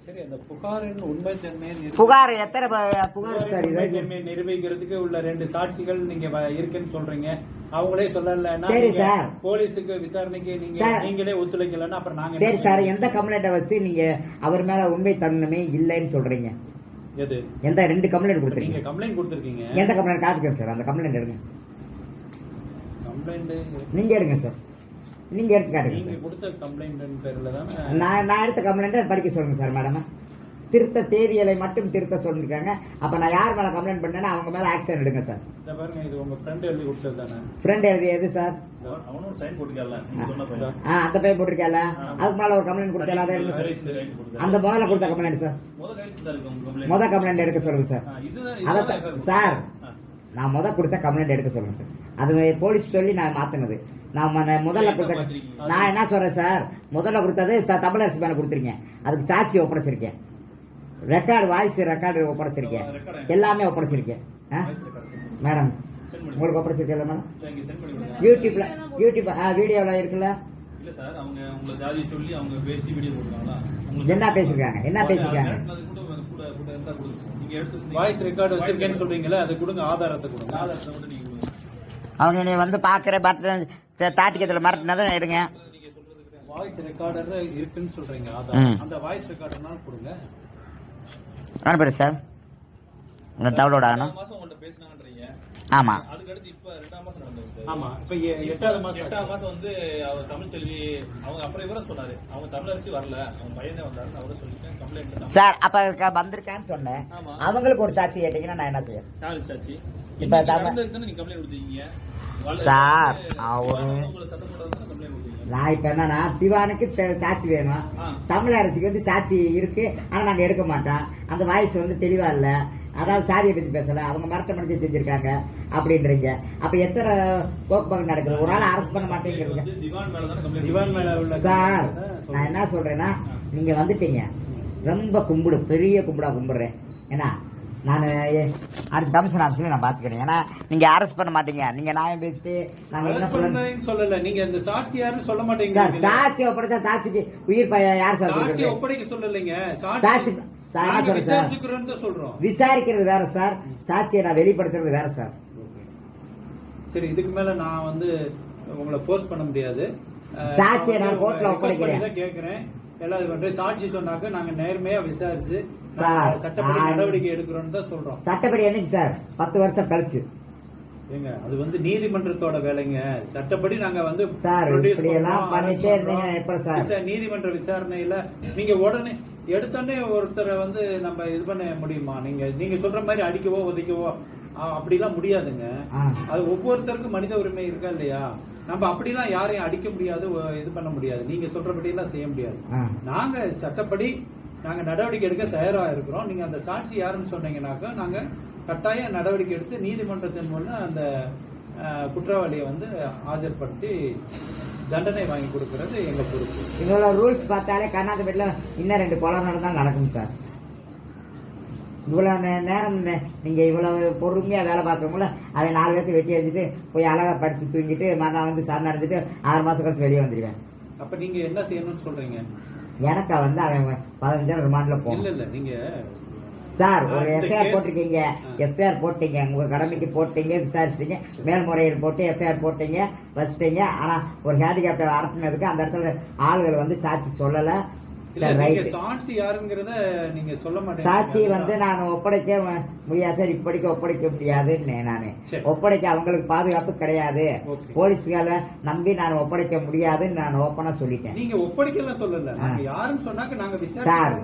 சரி, அந்த புகாரின் உண்மைத்தன்மையை புகார் எத்தனை புகார் சார்? உண்மைத்தன்மையை நிரூபிக்கிறதுக்கு உள்ள 2 சாட்சிகள் நீங்க இருக்குன்னு சொல்றீங்க. அவங்களே சொல்லலைன்னா சரி சார், போலீஸுக்கு விசாரணைக்கு நீங்களே ஒத்துழைக்கலன்னா அப்புறம் நாங்க சரி சார், எந்த கம்ப்ளைண்ட்டை வச்சு நீங்க அவர் மேல உண்மை தன்மை இல்லைன்னு சொல்றீங்க? எது? எந்த 2 கம்ப்ளைண்ட் கொடுத்துருக்கீங்க? நீங்க கம்ப்ளைண்ட் கொடுத்துருக்கீங்க. எந்த கம்ப்ளைண்ட் காட்டுங்க சார்? அந்த கம்ப்ளைண்ட் எடுங்க. கம்ப்ளைண்ட் நீங்க எடுங்க சார், நீங்க எடுத்து காட்டுங்க. நீங்க கொடுத்த கம்ப்ளைண்ட் பேர்ல தான் நான் எடுத்த கம்ப்ளைண்ட் படிக்க சொல்லுங்க சார். மேடம், திருத்த தேதிகளை மட்டும் திருத்த சொல்லிருக்காங்க. அப்ப நான் யார் மேல கம்ப்ளைண்ட் பண்ணேன்னா அவங்க மேல ஆக்ஷன் எடுங்க சார். பாருங்க, இது உங்க ஃப்ரெண்ட் எழுதி கொடுத்தது தானே? ஃப்ரெண்ட் எழுதி எது சார்? அவனும் சைன் போட்டுக்கல, நீங்க சொன்ன பையன். அந்த பையன் போட்டிருக்கல, அதுக்கு மேல ஒரு கம்ப்ளைண்ட் கொடுத்தல, அதை எடுங்க சார். அந்த முதல்ல கொடுத்த கம்ப்ளைண்ட் சார், முத கம்ப்ளைண்ட் எடுக்க சொல்லுங்க சார். அதான் சார், நான் கொடுத்த கம்ப்ளைண்ட் எடுக்க சொல்லுங்க சார். அது போலீஸ் சொல்லி நான் மாத்தினது. நான் முதல்ல கொடுத்த, நான் என்ன சொல்றேன் சார், முதல்ல கொடுத்தது தமிழரசு மேல கொடுத்துருக்கேன். அதுக்கு சாட்சி ஒப்படைச்சிருக்கேன், ரெக்கார்டு வாய்ஸ் ரெக்கார்டு ஒப்படைச்சிருக்கேன், எல்லாமே ஒப்படைச்சிருக்கேன். மேடம் உங்களுக்கு ஒப்படைச்சிருக்கேன் மேடம். யூடியூப் வீடியோல இருக்குல்ல? இல்ல சார், அவங்க உங்க ஜாதி சொல்லி அவங்க பேசி வீடியோ போடுறாங்களா? என்ன பேசிருக்காங்க? என்ன பேசிருக்காங்க? நீங்க எடுத்து வாய்ஸ் ரெக்கார்டு வச்சிருக்கேன்னு சொல்றீங்களா? அது கொடுங்க, ஆதாரத்தை கொடுங்க. ஆதாரத்தை மட்டும் நீங்க கொடுங்க. அவங்க என்னை வந்து பாக்குற தாட்டிக்கத்துல மறட்டினதான் எடுங்க. வாய்ஸ் ரெக்கார்டர் இருக்குன்னு சொல்றீங்க, ஆதாரம். அந்த வாய்ஸ் ரெக்கார்டர்னால கொடுங்க. அனுப்புறேன் சார், உங்க டவுன்லோட் ஆகணும். மாசம் உங்கள்ட்ட பேசினாங்கன்றீங்க. ஆமா, அதுக்கு அடுத்து இப்ப 2ஆம் மாசம் நடந்தது சார். ஆமா, இப்ப 8ஆவது மாசம் வந்து அவர் தமிழ் செல்வி அவங்க அப்புறம் இவரை சொன்னாரு, அவங்க தமிழரசி வரல, அவங்க பையனே வந்தாரு, அவரை சொல்லிட்டேன் கம்ப்ளைண்ட் சார். அப்ப வந்திருக்கான்னு சொன்னேன், அவங்களுக்கு ஒரு சாட்சி கேட்டீங்கன்னா நான் என்ன செய்ய? யாருக்கு சாட்சி? இப்ப நீங்க கம்ப்ளைண்ட் கொடுத்தீங்க சார். அவரு சட்டம் போடுறதுக்கு கம்ப்ளைண்ட் கொடுத்தீங்க. நான் இப்ப என்னன்னா, திவானுக்கு சாட்சி வேணும், தமிழரசிக்கு வந்து சாட்சி இருக்கு, ஆனா நாங்க எடுக்க மாட்டோம். அந்த வாய்ஸ் வந்து தெளிவா இல்ல, அதாவது சாதியை பத்தி பேசல, அவங்க மரட்ட மடிச்சு செஞ்சிருக்காங்க அப்படின்றீங்க. அப்ப எத்தனை போக்குவரத்து நடக்குது? ஒரு நாள் அரெஸ்ட் பண்ண மாட்டேங்கிறீங்க திவான் மேல உள்ள சார். நான் என்ன சொல்றேன்னா, நீங்க வந்துட்டீங்க, ரொம்ப கும்பிடு, பெரிய கும்பிடா கும்பிடுறேன். ஏன்னா நான் அடுத்த கமிஷன் ஆஃபீஸ்ல நான் பாத்துக்கிறேன். ஏன்னா நீங்க அரெஸ்ட் பண்ண மாட்டீங்க, நீங்க நியாயம் பேசிட்டு நாங்க என்ன சொல்லல. நீங்க அந்த சாட்சி யாருன்னு சொல்ல மாட்டீங்க சார். சாட்சி ஒப்படைச்சா சாட்சிக்கு உயிர் யார் சார்? சாட்சி ஒப்படைக்க சொல்லலைங்க, சாட்சி சொல்றோம். விசாரிக்கிறது வேற சார், சாட்சியை நான் வெளிப்படுத்துறது வேற சார். சரி, இதுக்கு மேல நான் வந்து உங்களை போர்ஸ் பண்ண முடியாது. சாட்சியை நான் கோர்ட்ல ஒப்படைக்கிறேன். கேட்கிறேன் எல்லாரும் சாட்சி சொன்னாக்க நாங்க நேர்மையா விசாரிச்சு சட்டப்படி நடவடிக்கை எடுக்கிறோம் தான் சொல்றோம். சட்டப்படி என்னைக்கு சார்? 10 வருஷம் கழிச்சு. ஏங்க, அது வந்து நீதிமன்றத்தோட வேலைங்க. சட்டப்படி நாங்க வந்து சார் இப்படி எல்லாம் பண்ணிட்டே இருந்தீங்க எப்ப சார்? நீதிமன்ற விசாரணையில நீங்க உடனே எடுத்தோடனே ஒருத்தரை வந்து நம்ம இது பண்ண முடியுமா? நீங்க சொல்ற மாதிரி அடிக்கவோ உதைக்கவோ அப்படிலாம் முடியாதுங்க. அது ஒவ்வொருத்தருக்கும் மனித உரிமை இருக்கா இல்லையா? நம்ம அப்படிலாம் யாரையும் அடிக்க முடியாது, இது பண்ண முடியாது. நீங்க சொல்றபடி எல்லாம் செய்ய முடியாது. நாங்க சட்டப்படி நாங்க நடவடிக்கை எடுக்க தயாரா இருக்கிறோம். நீங்க அந்த சாட்சி யாருன்னு சொன்னீங்கன்னாக்கா நாங்க கட்டாய நடவடிக்கை எடுத்து நீதிமன்றத்தின் மூலம் அந்த குற்றவாளியை வந்து ஆஜர்படுத்தி தண்டனை வாங்கி கொடுக்கறது எங்க பொறுப்பு. இவ்வளவு ரூல்ஸ் பார்த்தாலே கர்நாடகத்துல இன்னும் 2 கொலை நடந்தாலும் நடக்கும் சார். இவ்வளவு நேரம் நீங்க இவ்வளவு பொறுமையா வேலை பார்க்கறவங்கள அவன் 4 பேர்த்து வெட்டி எழுதிட்டு போய் அழகா படிச்சு தூங்கிட்டு மறுநாள் வந்து சார் நடந்துட்டு 6 மாசம் கழிச்சு வெளியே வந்துடுவேன். அப்ப நீங்க என்ன செய்யணும்னு சொல்றீங்க? எனக்கு வந்து அவன் 15 ரிமாண்ட்ல போகும். இல்ல நீங்க சார் ஒரு எஃப்ஐஆர் போட்டிருக்கீங்க, எஃப்ஐஆர் போட்டீங்க, உங்க கடமைக்கு போட்டீங்க, விசாரிச்சிட்டீங்க, மேல்முறையீடு போட்டு எஃப்ஐஆர் போட்டீங்க, வச்சுட்டீங்க. ஆனா ஒரு ஹேண்டிகேப்ட அரசினதுக்கு அந்த இடத்துல ஆளுகள் வந்து சாட்சி சொல்லல. சாட்சி யாருங்கிறத நீங்க சொல்ல மாட்டீங்க. சாட்சி வந்து நான் ஒப்படைக்க முடியாது சார், இப்படிக்கு ஒப்படைக்க முடியாதுன்னு நானு ஒப்படைக்க அவங்களுக்கு பாதுகாப்பு கிடையாது, போலீஸ்கார நம்பி நான் ஒப்படைக்க முடியாதுன்னு நான் ஓப்பனா சொல்லிட்டேன். நீங்க ஒப்படைக்கலாம் சொல்லல, யாருன்னு சொன்னாக்க நாங்க சார்.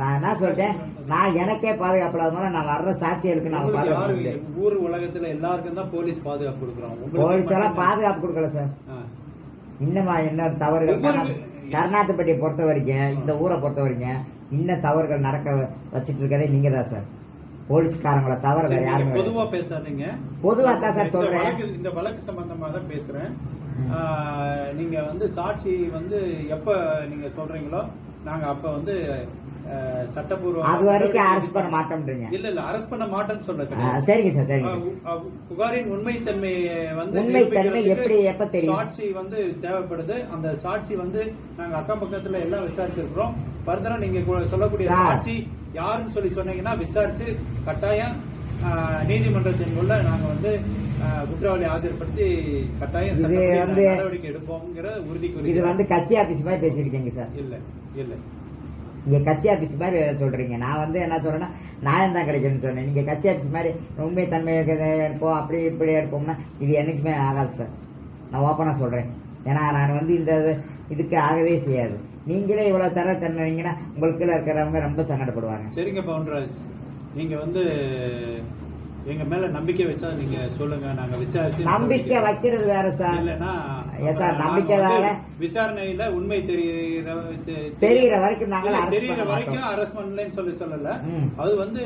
நான் என்ன சொல்றேன், நான் எனக்கே பாதுகாப்பு இல்லாத நான் வர்ற சாட்சிகளுக்கு நான் பாதுகாப்பு. ஊர் உலகத்துல எல்லாருக்கும் தான் போலீஸ் பாதுகாப்பு கொடுக்குறோம். போலீஸ் எல்லாம் பாதுகாப்பு கொடுக்கல சார். இன்னமா என்ன தவறுகள் கர்நாடகப்பட்டியை பொறுத்த வரைக்கும், இந்த ஊரை பொறுத்த வரைக்கும் இன்னும் தவறுகள் நடக்க வச்சிட்டு இருக்கதே நீங்க தான் சார். போலீஸ்காரங்களை தவிர வேற சரி, யாருமே நீங்க பொதுவா பேசாதீங்க. பொதுவா தான் சார் சொல்றேன். இந்த வழக்கு சம்பந்தமா தான் பேசுறேன். நீங்க வந்து சாட்சி வந்து எப்ப நீங்க சொல்றீங்களோ நாங்க அப்ப வந்து சட்டப்பூர்வ அது வரைக்கும் அரெஸ்ட் பண்ண மாட்டோம்ன்றீங்க. இல்ல அரெஸ்ட் பண்ண மாட்டேன்னு சொல்ல சரிங்க சார், சரிங்க. புகாரின் உண்மைத்தன்மையை வந்து உண்மைத்தன்மை எப்படி எப்ப தெரியும்? சாட்சி வந்து தேவைப்படுது. அந்த சாட்சி வந்து நாங்க அக்கம் பக்கத்துல எல்லாம் விசாரிச்சிருக்கிறோம். ஃபர்தரா நீங்க சொல்லக்கூடிய சாட்சி யாருன்னு சொல்லி சொன்னீங்கன்னா விசாரிச்சு கட்டாயம் நீதிமன்றத்தின் உள்ள நாங்க வந்து குற்றவாளி ஆஜர்படுத்தி கட்டாயம் நடவடிக்கை எடுப்போம்ங்கிற உறுதி. இது வந்து கட்சி ஆபீஸ் மாதிரி பேசிருக்கீங்க சார். இல்ல இல்ல நீங்க கட்சி ஆபீஸ் மாதிரி சொல்றீங்க. நான் வந்து என்ன சொல்றேன்னா நியாயம் தான் கிடைக்கும்னு சொன்னேன். நீங்க கட்சி ஆபீஸ் மாதிரி உண்மை தன்மை இருப்போம் அப்படி இப்படி இருப்போம்னா இது என்னைக்குமே ஆகாது சார். நான் ஓப்பனா சொல்றேன். ஏன்னா நான் வந்து இந்த இதுக்கு ஆகவே செய்யாது. நீங்களே இவ்வளவு தர தந்தீங்கன்னா உங்களுக்கு இருக்கிறவங்க ரொம்ப சங்கடப்படுவாங்க. சரிங்க பவுன்ராஜ், நீங்க வந்து எங்க மேல நம்பிக்கை வச்சா நீங்க சொல்லுங்க, நாங்க விசாரிச்சு. நம்பிக்கை வைக்கிறது வேற சார். இல்லன்னா சார் நம்பிக்கை வேற. விசாரணையில உண்மை தெரியற வரைக்கும் நாங்க தெரியற வரைக்கும் அரெஸ்ட் பண்ணலன்னு சொல்லல. அது வந்து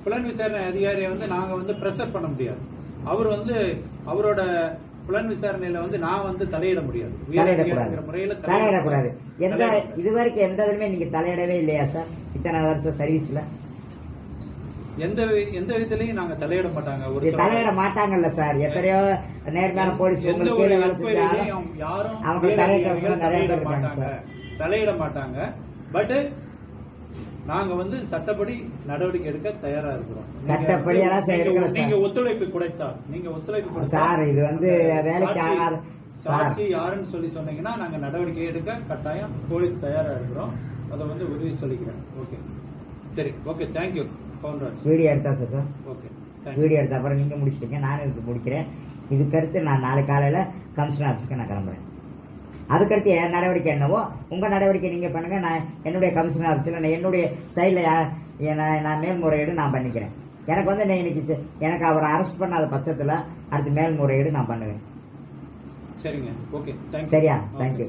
புலன் விசாரணை அதிகாரியை வந்து நாங்க வந்து பிரஷர் பண்ண முடியாது. அவர் வந்து அவரோட புலன் விசாரணையில வந்து நான் வந்து தலையிட முடியாது. முறையில தலையிடக்கூடாது. எந்த இதுவரைக்கும் எந்த இதுலயுமே நீங்க தலையிடவே இல்லையா சார் இத்தனை வருஷம் சர்வீஸ்ல? எந்த விதத்திலையும் நாங்க தலையிட மாட்டாங்க. ஒரு தலையிட மாட்டாங்கல்ல சார். எத்தனையோ நேர்மையான போலீஸ் யாரும் தலையிட மாட்டாங்க. பட் நாங்க வந்து சட்டப்படி நடவடிக்கை எடுக்க தயாரா இருக்கிறோம். நீங்க ஒத்துழைப்பு கொடுத்தா சார் இது வந்து சாட்சி யாருன்னு சொல்லி சொன்னீங்கன்னா நாங்க நடவடிக்கை எடுக்க கட்டாயம் போலீஸ் தயாரா இருக்கிறோம். அதை வந்து உறுதி சொல்லிக்கிறேன். ஓகே, சரி, ஓகே, தேங்க்யூ. வீடியோ எடுத்தா சார். ஓகே, வீடியோ எடுத்த அப்புறம் நீங்க முடிச்சிட்டீங்க, நானும் இதுக்கு முடிக்கிறேன். இதுக்கடுத்து நான் நாளை காலையில கமிஷனர் ஆஃபீஸ்க்கு நான் கிளம்புறேன். அதுக்கடுத்து என் நடவடிக்கை என்னவோ உங்க நடவடிக்கை நீங்க பண்ணுங்க. நான் என்னுடைய கமிஷனர் ஆஃபீஸில் நான் என்னுடைய சைடில் நான் மேல்முறையீடு நான் பண்ணிக்கிறேன். எனக்கு வந்து இன்னைக்கு எனக்கு அவரை அரெஸ்ட் பண்ணாத பட்சத்தில் அடுத்து மேல்முறையீடு நான் பண்ணுவேன். சரிங்க, ஓகே, சரியா? தேங்க்யூ.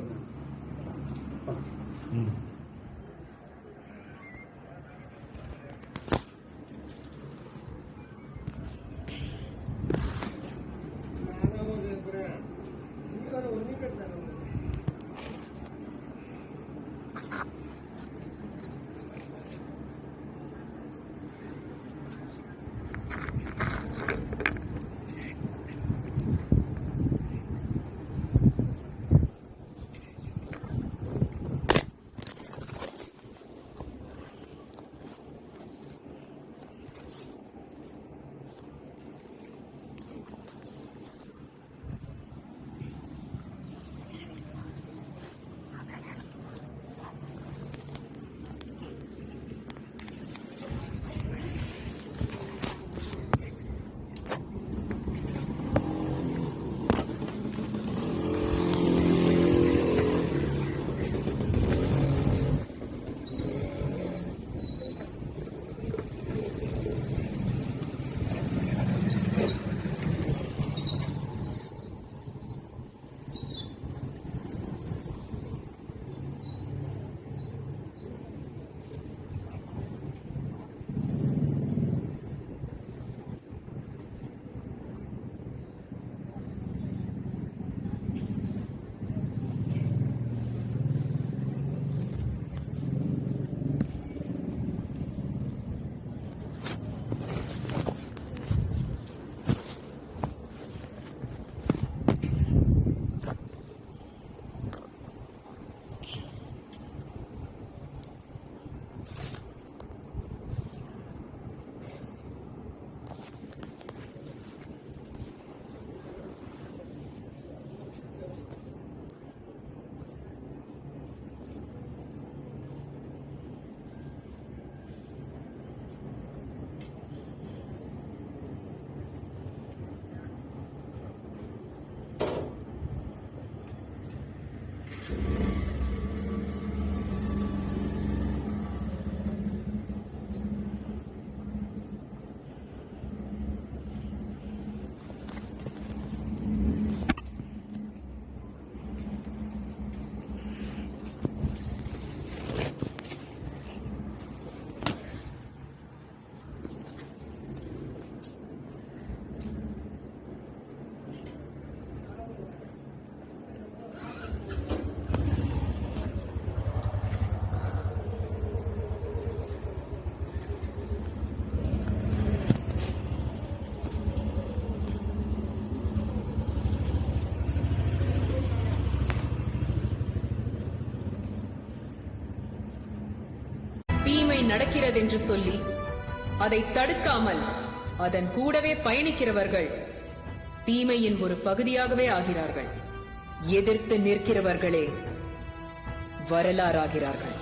நடக்கிறது என்று சொல்லி அதை தடுக்காமல் அதன் கூடவே பயணிக்கிறவர்கள் தீமையின் ஒரு பகுதியாகவே ஆகிறார்கள். எதிர்த்து நிற்கிறவர்களே வரலாறாகிறார்கள்.